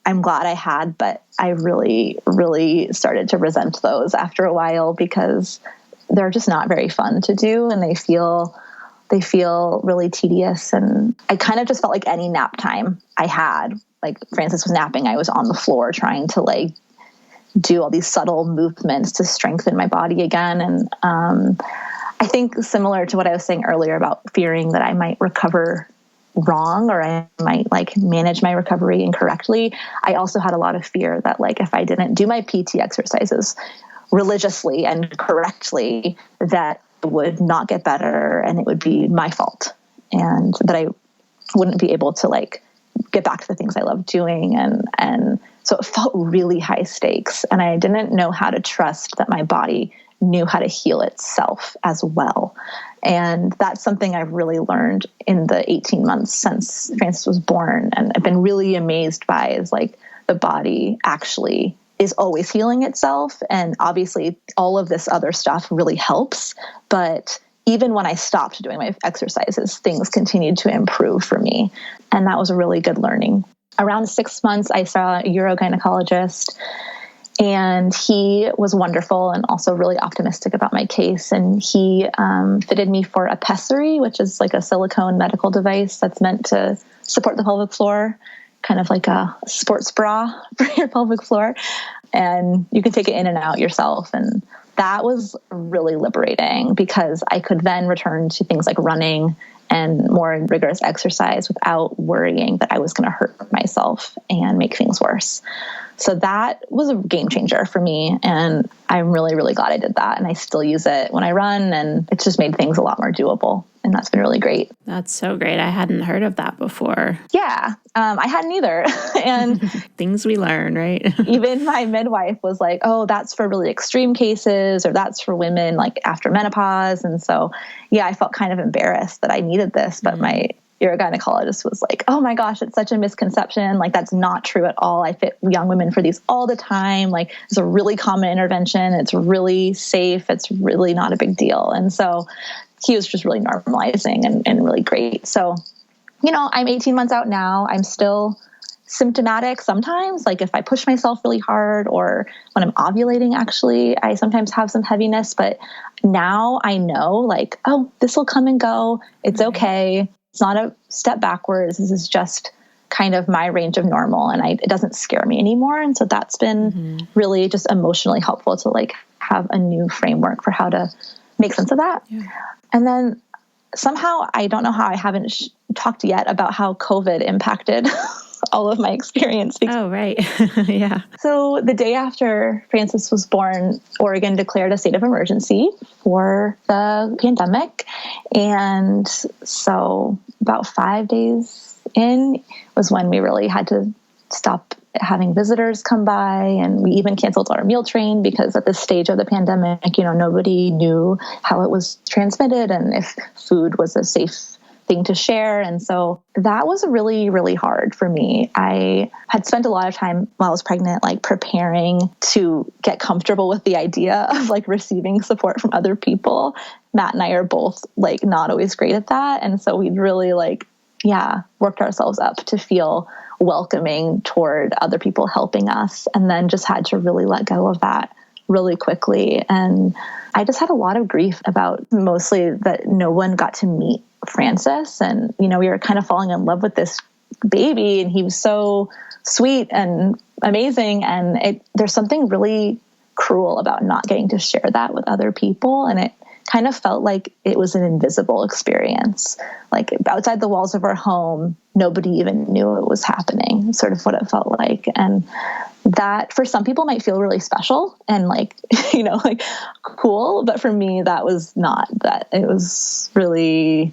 I'm glad I had, but I really, really started to resent those after a while because they're just not very fun to do, and they feel really tedious. And I kind of just felt like any nap time I had, like Francis was napping, I was on the floor trying to like do all these subtle movements to strengthen my body again. And I think similar to what I was saying earlier about fearing that I might recover wrong or I might like manage my recovery incorrectly, I also had a lot of fear that like if I didn't do my PT exercises religiously and correctly, that it would not get better and it would be my fault, and that I wouldn't be able to like get back to the things I love doing. And so it felt really high stakes, and I didn't know how to trust that my body knew how to heal itself as well. And that's something I've really learned in the 18 months since Francis was born. And I've been really amazed by is like the body actually is always healing itself. And obviously all of this other stuff really helps. But even when I stopped doing my exercises, things continued to improve for me. And that was a really good learning. Around 6 months, I saw a urogynecologist, and he was wonderful and also really optimistic about my case. And he fitted me for a pessary, which is like a silicone medical device that's meant to support the pelvic floor, kind of like a sports bra for your pelvic floor. And you can take it in and out yourself. And that was really liberating because I could then return to things like running and more rigorous exercise without worrying that I was going to hurt myself and make things worse. So that was a game changer for me. And I'm really, really glad I did that. And I still use it when I run, and it's just made things a lot more doable. And that's been really great. That's so great. I hadn't heard of that before. Yeah, I hadn't either. And things we learn, right? even my midwife was like, oh, that's for really extreme cases, or that's for women like after menopause. And so, yeah, I felt kind of embarrassed that I needed this, but my urogynecologist was like, oh my gosh, it's such a misconception. Like, that's not true at all. I fit young women for these all the time. Like, it's a really common intervention. It's really safe. It's really not a big deal. And so he was just really normalizing and really great. So, you know, I'm 18 months out now. I'm still symptomatic sometimes. Like if I push myself really hard, or when I'm ovulating, actually, I sometimes have some heaviness, but now I know like, oh, this will come and go. It's okay. It's not a step backwards. This is just kind of my range of normal, and it doesn't scare me anymore. And so that's been really just emotionally helpful to like have a new framework for how to make sense of that. Yeah. And then somehow, I don't know how I haven't talked yet about how COVID impacted all of my experience. Oh, right. Yeah. So the day after Francis was born, Oregon declared a state of emergency for the pandemic. And so about 5 days in was when we really had to stop having visitors come by. And we even canceled our meal train because at this stage of the pandemic, you know, nobody knew how it was transmitted and if food was a safe thing to share. And so that was really, really hard for me. I had spent a lot of time while I was pregnant, like preparing to get comfortable with the idea of like receiving support from other people. Matt and I are both like not always great at that. And so we'd really like, worked ourselves up to feel welcoming toward other people helping us, and then just had to really let go of that really quickly. And I just had a lot of grief about mostly that no one got to meet Francis. And, you know, we were kind of falling in love with this baby, and he was so sweet and amazing. And there's something really cruel about not getting to share that with other people. And it kind of felt like it was an invisible experience. Like outside the walls of our home, nobody even knew it was happening, sort of what it felt like. And that for some people might feel really special and like, you know, like cool. But for me, that was not that. It was really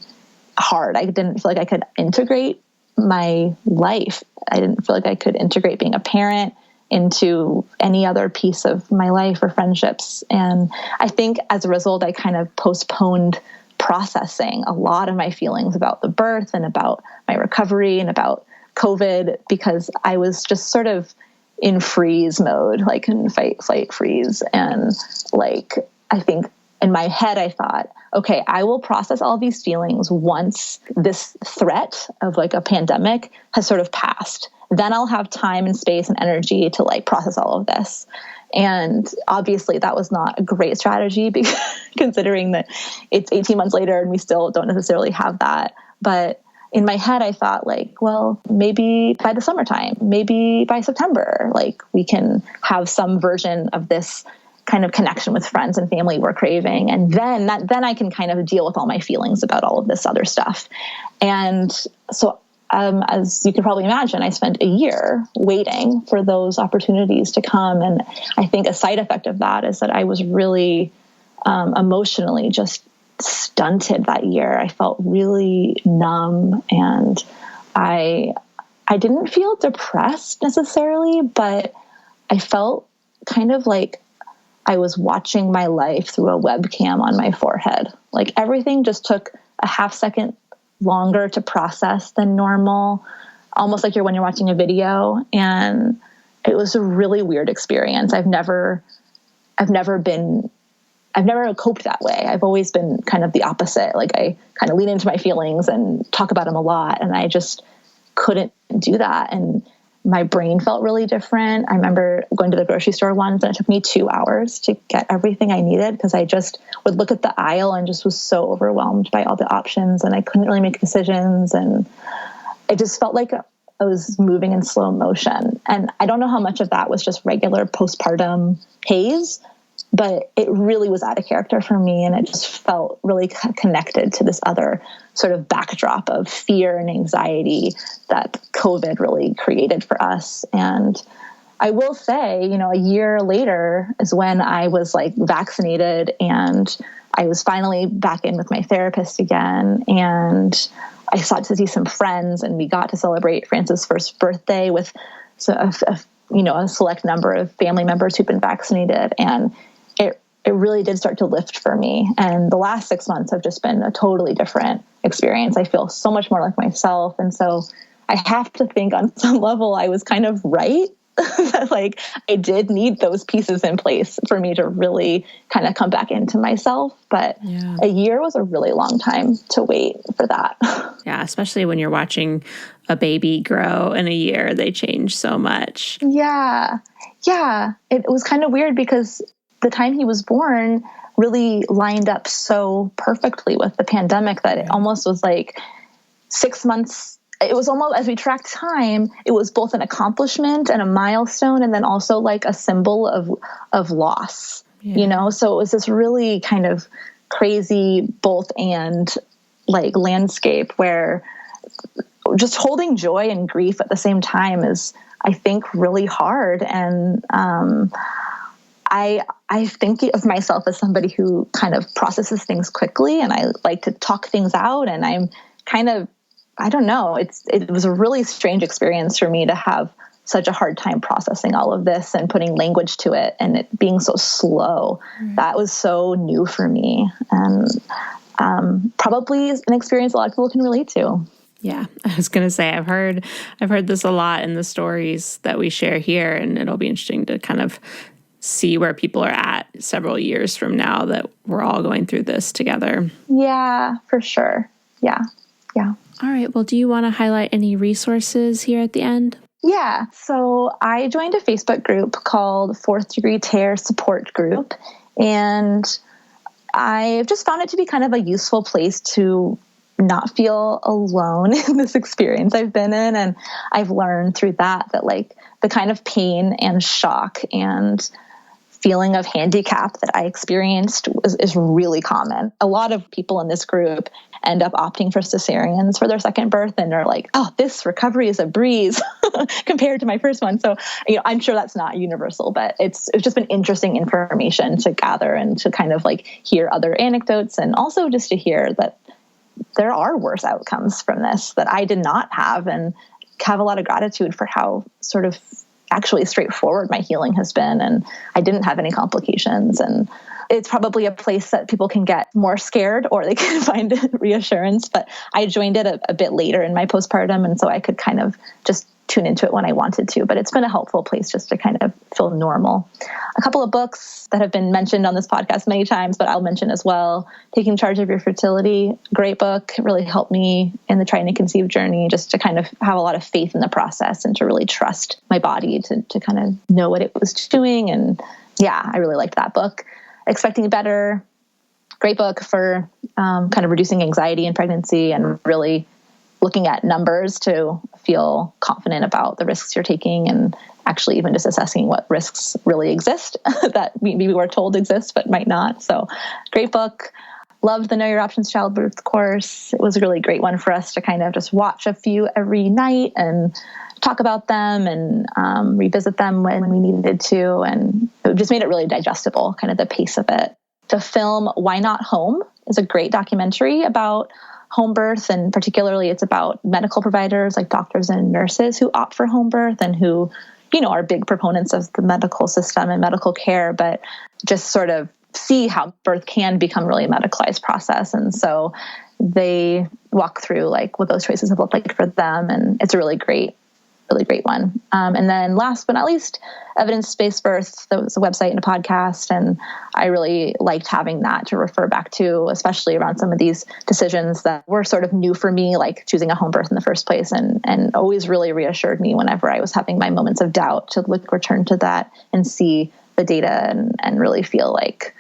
hard. I didn't feel like I could integrate my life. I didn't feel like I could integrate being a parent into any other piece of my life or friendships. And I think as a result, I kind of postponed processing a lot of my feelings about the birth and about my recovery and about COVID, because I was just sort of in freeze mode, like in fight, flight, freeze. And like, I think in my head, I thought, okay, I will process all these feelings once this threat of like a pandemic has sort of passed. Then I'll have time and space and energy to like process all of this. And obviously that was not a great strategy because considering that it's 18 months later and we still don't necessarily have that. But in my head, I thought like, well, maybe by the summertime, maybe by September, like we can have some version of this kind of connection with friends and family we're craving. And then I can kind of deal with all my feelings about all of this other stuff. And so as you can probably imagine, I spent a year waiting for those opportunities to come. And I think a side effect of that is that I was really emotionally just stunted that year. I felt really numb, and I didn't feel depressed necessarily, but I felt kind of like I was watching my life through a webcam on my forehead. Like everything just took a half second longer to process than normal, almost like when you're watching a video. And it was a really weird experience. I've never coped that way. I've always been kind of the opposite. Like I kind of lean into my feelings and talk about them a lot. And I just couldn't do that. And my brain felt really different. I remember going to the grocery store once and it took me 2 hours to get everything I needed because I just would look at the aisle and just was so overwhelmed by all the options and I couldn't really make decisions. And it just felt like I was moving in slow motion. And I don't know how much of that was just regular postpartum haze, but it really was out of character for me. And it just felt really connected to this other sort of backdrop of fear and anxiety that COVID really created for us. And I will say, a year later is when I was like vaccinated and I was finally back in with my therapist again. And I sought to see some friends and we got to celebrate Francis' first birthday with a select number of family members who've been vaccinated. And it really did start to lift for me. And the last 6 months have just been a totally different experience. I feel so much more like myself. And so I have to think on some level I was kind of right that like I did need those pieces in place for me to really kind of come back into myself. But a year was a really long time to wait for that. Yeah, especially when you're watching a baby grow in a year, they change so much. Yeah. It was kind of weird because the time he was born really lined up so perfectly with the pandemic that it almost was like 6 months. It was almost, as we tracked time, it was both an accomplishment and a milestone, and then also like a symbol of loss, So it was this really kind of crazy both and like landscape where just holding joy and grief at the same time is, I think, really hard. And I think of myself as somebody who kind of processes things quickly and I like to talk things out, and I'm kind of, I don't know, it was a really strange experience for me to have such a hard time processing all of this and putting language to it and it being so slow. That was so new for me, and probably an experience a lot of people can relate to. Yeah, I was going to say, I've heard this a lot in the stories that we share here, and it'll be interesting to kind of see where people are at several years from now that we're all going through this together. Yeah, for sure. Yeah. All right. Well, do you want to highlight any resources here at the end? Yeah. So I joined a Facebook group called 4th Degree Tear Support Group, and I've just found it to be kind of a useful place to not feel alone in this experience I've been in. And I've learned through that like the kind of pain and shock and feeling of handicap that I experienced is really common. A lot of people in this group end up opting for cesareans for their second birth, and they're like, oh, this recovery is a breeze compared to my first one. So, I'm sure that's not universal, but it's just been interesting information to gather and to kind of like hear other anecdotes, and also just to hear that there are worse outcomes from this that I did not have, and have a lot of gratitude for how sort of actually straightforward my healing has been. And I didn't have any complications. And it's probably a place that people can get more scared or they can find reassurance. But I joined it a bit later in my postpartum, and so I could kind of just tune into it when I wanted to. But it's been a helpful place just to kind of feel normal. A couple of books that have been mentioned on this podcast many times, but I'll mention as well, Taking Charge of Your Fertility. Great book. It really helped me in the trying to conceive journey, just to kind of have a lot of faith in the process and to really trust my body to kind of know what it was doing. And yeah, I really liked that book. Expecting Better. Great book for kind of reducing anxiety in pregnancy and really looking at numbers to feel confident about the risks you're taking, and actually even just assessing what risks really exist that maybe we're told exist but might not. So great book. Loved the Know Your Options childbirth course. It was a really great one for us to kind of just watch a few every night and talk about them and revisit them when we needed to. And it just made it really digestible, kind of the pace of it. The film Why Not Home is a great documentary about home birth, and particularly it's about medical providers like doctors and nurses who opt for home birth and who, you know, are big proponents of the medical system and medical care, but just sort of see how birth can become really a medicalized process. And so they walk through like what those choices have looked like for them. And it's a really great one. And then last but not least, Evidence-Based Birth. That was a website and a podcast. And I really liked having that to refer back to, especially around some of these decisions that were sort of new for me, like choosing a home birth in the first place, and always really reassured me whenever I was having my moments of doubt to return to that and see the data and really feel like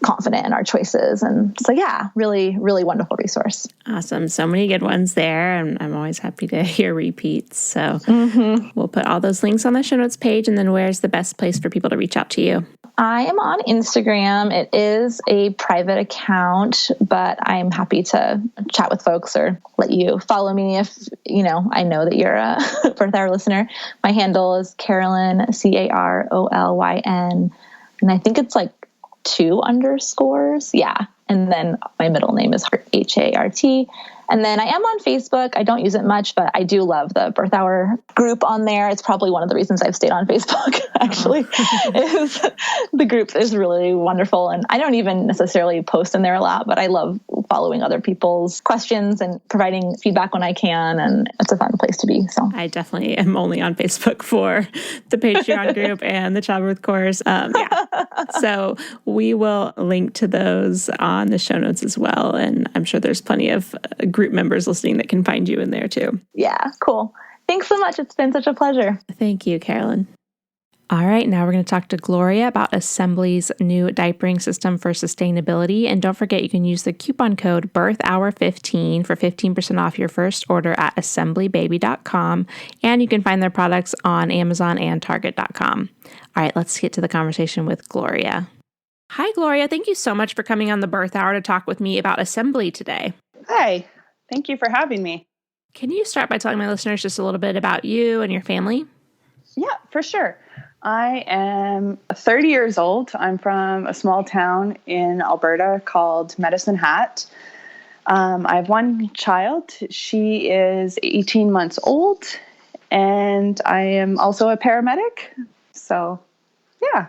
confident in our choices. And so, yeah, really, really wonderful resource. Awesome. So many good ones there. And I'm always happy to hear repeats. So we'll put all those links on the show notes page. And then where's the best place for people to reach out to you? I am on Instagram. It is a private account, but I'm happy to chat with folks or let you follow me if, you know, I know that you're a birth hour listener. My handle is Carolyn, Carolyn. And I think it's like 2 underscores. Yeah. And then my middle name is Hart. And then I am on Facebook. I don't use it much, but I do love the Birth Hour group on there. It's probably one of the reasons I've stayed on Facebook, actually. The group is really wonderful. And I don't even necessarily post in there a lot, but I love following other people's questions and providing feedback when I can. And it's a fun place to be. So I definitely am only on Facebook for the Patreon group and the childbirth course. Yeah. So we will link to those on the show notes as well. And I'm sure there's plenty of group members listening that can find you in there too. Yeah, cool. Thanks so much. It's been such a pleasure. Thank you, Carolyn. All right, now we're going to talk to Gloria about Assembly's new diapering system for sustainability. And don't forget, you can use the coupon code BIRTHHOUR15 for 15% off your first order at assemblybaby.com. And you can find their products on Amazon and Target.com. All right, let's get to the conversation with Gloria. Hi, Gloria. Thank you so much for coming on the Birth Hour to talk with me about Assembly today. Hi. Thank you for having me. Can you start by telling my listeners just a little bit about you and your family? Yeah, for sure. I am 30 years old. I'm from a small town in Alberta called Medicine Hat. I have one child. She is 18 months old, and I am also a paramedic. So, yeah.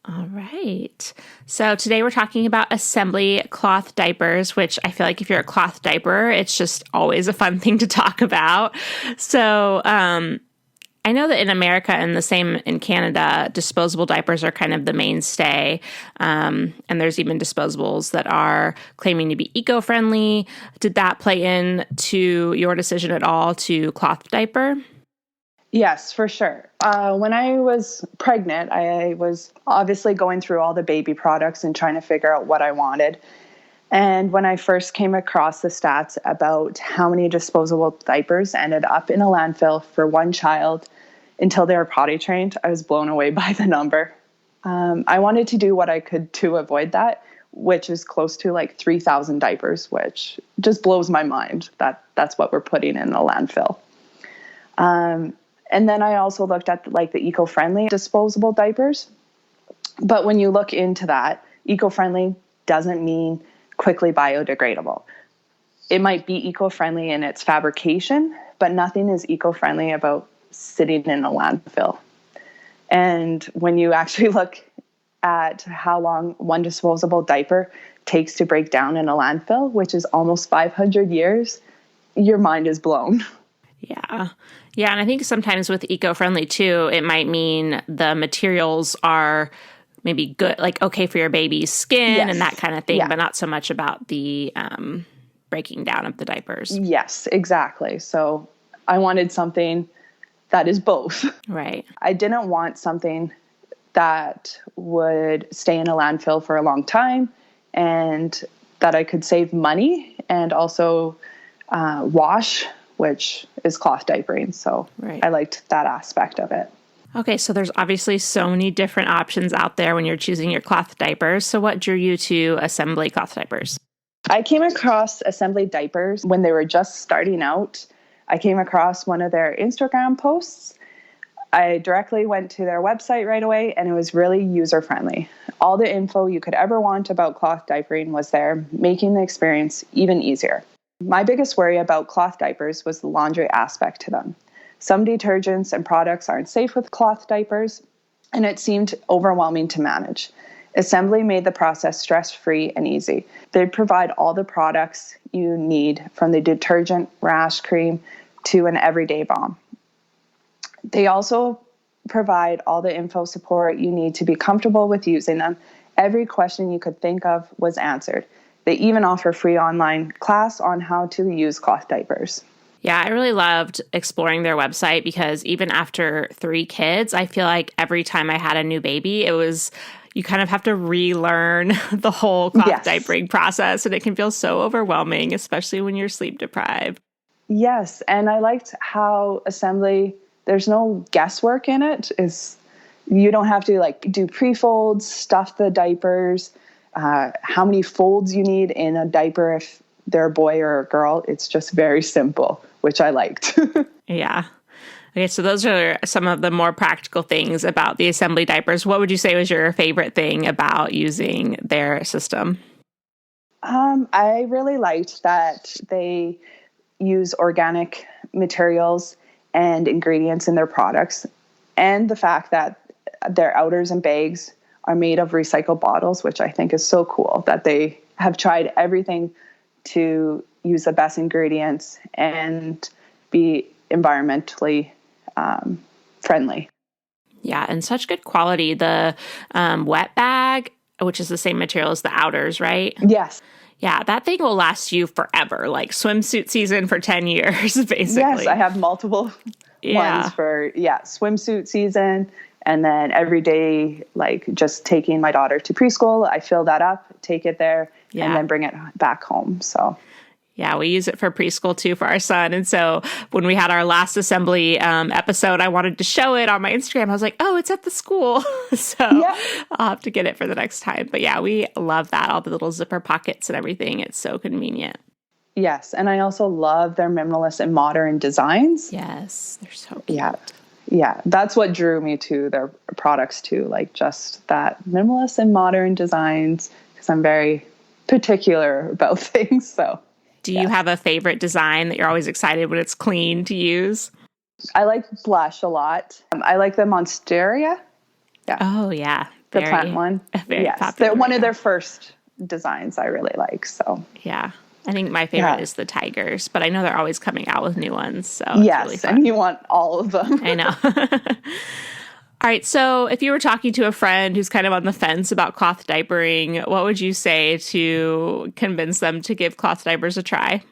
All right. So today we're talking about Assembly cloth diapers, which I feel like if you're a cloth diaper, it's just always a fun thing to talk about. So I know that in America and the same in Canada, disposable diapers are kind of the mainstay. And there's even disposables that are claiming to be eco-friendly. Did that play in to your decision at all to cloth diaper? Yes, for sure. When I was pregnant, I was obviously going through all the baby products and trying to figure out what I wanted. And when I first came across the stats about how many disposable diapers ended up in a landfill for one child until they were potty trained, I was blown away by the number. I wanted to do what I could to avoid that, which is close to like 3,000 diapers, which just blows my mind that that's what we're putting in a landfill. And then I also looked at like the eco-friendly disposable diapers. But when you look into that, eco-friendly doesn't mean quickly biodegradable. It might be eco-friendly in its fabrication, but nothing is eco-friendly about sitting in a landfill. And when you actually look at how long one disposable diaper takes to break down in a landfill, which is almost 500 years, your mind is blown. Yeah. Yeah. And I think sometimes with eco-friendly too, it might mean the materials are maybe good, like okay for your baby's skin and that kind of thing, but not so much about the breaking down of the diapers. Yes, exactly. So I wanted something that is both. Right. I didn't want something that would stay in a landfill for a long time and that I could save money and also wash, which is cloth diapering. So I liked that aspect of it. Okay, so there's obviously so many different options out there when you're choosing your cloth diapers. So what drew you to Assembly cloth diapers? I came across Assembly diapers when they were just starting out. I came across one of their Instagram posts. I directly went to their website right away, and it was really user-friendly. All the info you could ever want about cloth diapering was there, making the experience even easier. My biggest worry about cloth diapers was the laundry aspect to them. Some detergents and products aren't safe with cloth diapers, and it seemed overwhelming to manage. Assembly made the process stress-free and easy. They provide all the products you need, from the detergent, rash cream, to an everyday balm. They also provide all the info support you need to be comfortable with using them. Every question you could think of was answered. They even offer free online class on how to use cloth diapers. Yeah, I really loved exploring their website because even after 3 kids, I feel like every time I had a new baby, you kind of have to relearn the whole cloth diapering process, and it can feel so overwhelming, especially when you're sleep deprived. Yes, and I liked how Assembly, there's no guesswork in it. You don't have to do pre-folds, stuff the diapers, how many folds you need in a diaper if they're a boy or a girl. It's just very simple, which I liked. Yeah. Okay, so those are some of the more practical things about the Assembly diapers. What would you say was your favorite thing about using their system? I really liked that they use organic materials and ingredients in their products, and the fact that their outers and bags are made of recycled bottles, which I think is so cool, that they have tried everything to use the best ingredients and be environmentally friendly. Yeah, and such good quality. The wet bag, which is the same material as the outers, right? Yes. Yeah, that thing will last you forever, like swimsuit season for 10 years, basically. Yes, I have multiple ones for, swimsuit season. And then every day, just taking my daughter to preschool, I fill that up, take it there, and then bring it back home. So, yeah, we use it for preschool too for our son. And so when we had our last Assembly episode, I wanted to show it on my Instagram. I was like, oh, it's at the school. So I'll have to get it for the next time. But yeah, we love that. All the little zipper pockets and everything. It's so convenient. Yes. And I also love their minimalist and modern designs. Yes, they're so cute. Yeah, that's what drew me to their products too, just that minimalist and modern designs, because I'm very particular about things. So, do you have a favorite design that you're always excited when it's clean to use? I like blush a lot. I like the Monstera. Yeah. Oh, yeah. The plant one. Very popular. They're one of their first designs I really like. So, yeah. I think my favorite is the tigers, but I know they're always coming out with new ones. So yes, really fun. And you want all of them. I know. All right. So if you were talking to a friend who's kind of on the fence about cloth diapering, what would you say to convince them to give cloth diapers a try?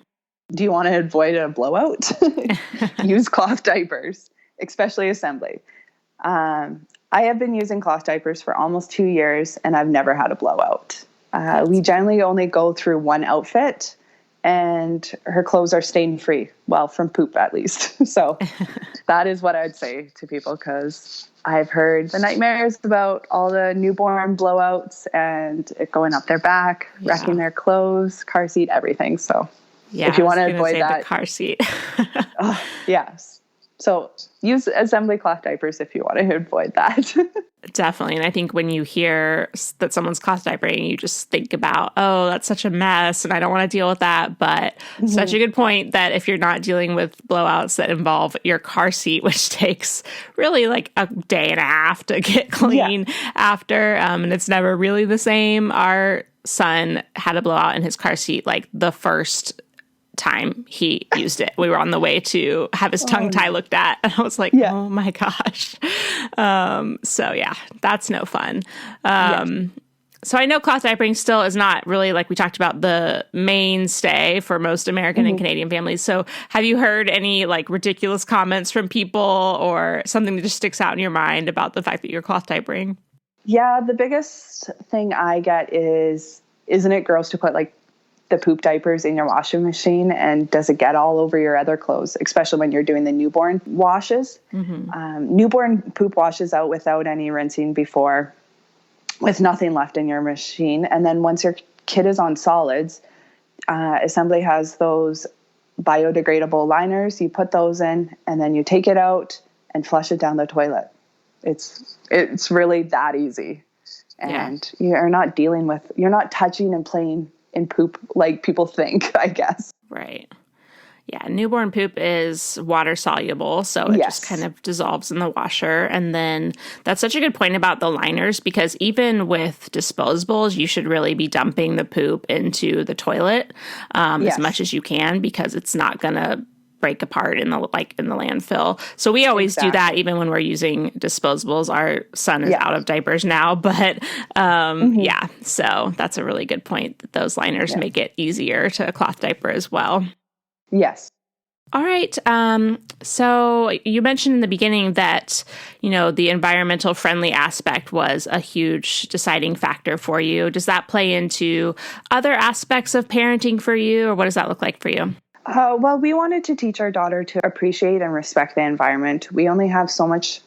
Do you want to avoid a blowout? Use cloth diapers, especially Assembly. I have been using cloth diapers for almost 2 years, and I've never had a blowout. We generally only go through one outfit, and her clothes are stain-free. Well, from poop, at least. So that is what I'd say to people, because I've heard the nightmares about all the newborn blowouts and it going up their back, wrecking their clothes, car seat, everything. So if you want to avoid that. The car seat. Yes. So use assembly cloth diapers if you want to avoid that. Definitely. And I think when you hear that someone's cloth diapering, you just think about, oh, that's such a mess and I don't want to deal with that. But such a good point that if you're not dealing with blowouts that involve your car seat, which takes really like a day and a half to get clean after, and it's never really the same. Our son had a blowout in his car seat like the first time he used it. We were on the way to have his tongue tie looked at, and I was like, oh my gosh. So yeah, that's no fun. So I know cloth diapering still is not really, like we talked about, the mainstay for most American and Canadian families. So have you heard any like ridiculous comments from people or something that just sticks out in your mind about the fact that you're cloth diapering? Yeah, the biggest thing I get is, isn't it gross to put like the poop diapers in your washing machine, and does it get all over your other clothes, especially when you're doing the newborn washes? Newborn poop washes out without any rinsing before, with nothing left in your machine. And then once your kid is on solids, Assembly has those biodegradable liners. You put those in and then you take it out and flush it down the toilet. It's really that easy. And you're not touching and playing in poop like people think, I guess. Right. Yeah, newborn poop is water soluble, so it just kind of dissolves in the washer. And then that's such a good point about the liners, because even with disposables, you should really be dumping the poop into the toilet as much as you can, because it's not going to break apart in the landfill. So we always do that even when we're using disposables. Our son is out of diapers now, but so that's a really good point that those liners make it easier to cloth diaper as well. Yes. All right. So you mentioned in the beginning that, the environmental friendly aspect was a huge deciding factor for you. Does that play into other aspects of parenting for you, or what does that look like for you? Well, we wanted to teach our daughter to appreciate and respect the environment. We only have so much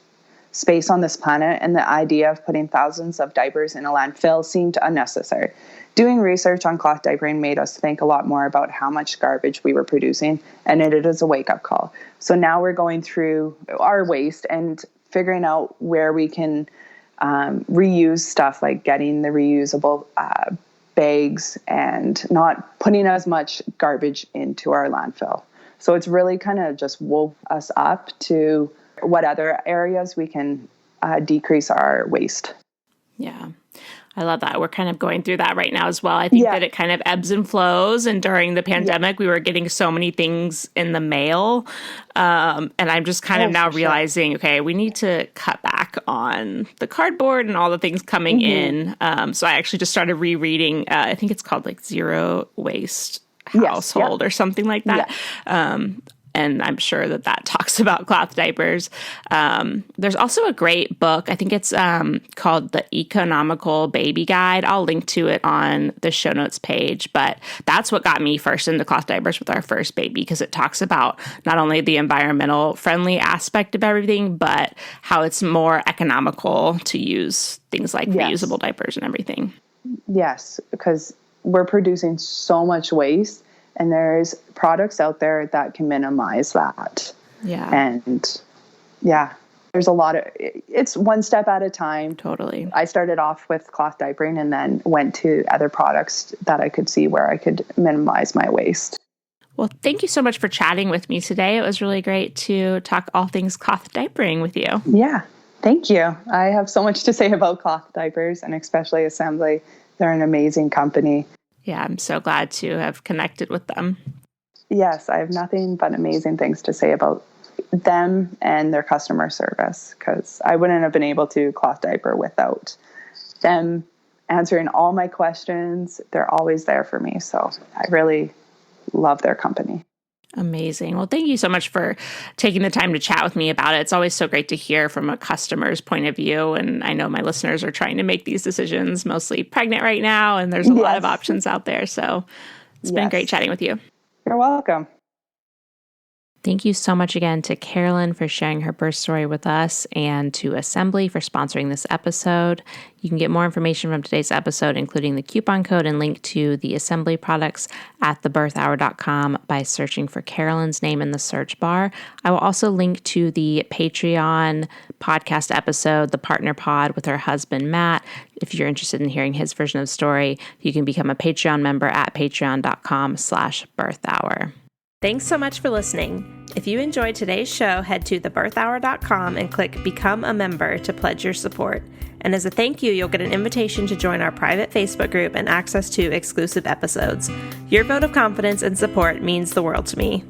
space on this planet, and the idea of putting thousands of diapers in a landfill seemed unnecessary. Doing research on cloth diapering made us think a lot more about how much garbage we were producing, and it is a wake-up call. So now we're going through our waste and figuring out where we can reuse stuff, like getting the reusable bags and not putting as much garbage into our landfill. So it's really kind of just woke us up to what other areas we can decrease our waste. Yeah. I love that. We're kind of going through that right now as well. I think that it kind of ebbs and flows. And during the pandemic, we were getting so many things in the mail. And I'm just kind of now realizing, okay, we need to cut back on the cardboard and all the things coming in. So I actually just started rereading, I think it's called like Zero Waste Household or something like that. And I'm sure that talks about cloth diapers. There's also a great book. I think it's called The Economical Baby Guide. I'll link to it on the show notes page. But that's what got me first into cloth diapers with our first baby, because it talks about not only the environmental friendly aspect of everything, but how it's more economical to use things like reusable diapers and everything. Yes, because we're producing so much waste. And there's products out there that can minimize that. Yeah. And there's a lot of, it's one step at a time. Totally. I started off with cloth diapering and then went to other products that I could see where I could minimize my waste. Well, thank you so much for chatting with me today. It was really great to talk all things cloth diapering with you. Yeah. Thank you. I have so much to say about cloth diapers, and especially Assembly. They're an amazing company. Yeah, I'm so glad to have connected with them. Yes, I have nothing but amazing things to say about them and their customer service, because I wouldn't have been able to cloth diaper without them answering all my questions. They're always there for me. So I really love their company. Amazing. Well, thank you so much for taking the time to chat with me about it. It's always so great to hear from a customer's point of view. And I know my listeners are trying to make these decisions, mostly pregnant right now, and there's a lot of options out there. So it's been great chatting with you. You're welcome. Thank you so much again to Carolyn for sharing her birth story with us and to Assembly for sponsoring this episode. You can get more information from today's episode, including the coupon code and link to the Assembly products at thebirthhour.com by searching for Carolyn's name in the search bar. I will also link to the Patreon podcast episode, The Partner Pod with her husband, Matt. If you're interested in hearing his version of the story, you can become a Patreon member at patreon.com/birthhour. Thanks so much for listening. If you enjoyed today's show, head to thebirthhour.com and click Become a Member to pledge your support. And as a thank you, you'll get an invitation to join our private Facebook group and access to exclusive episodes. Your vote of confidence and support means the world to me.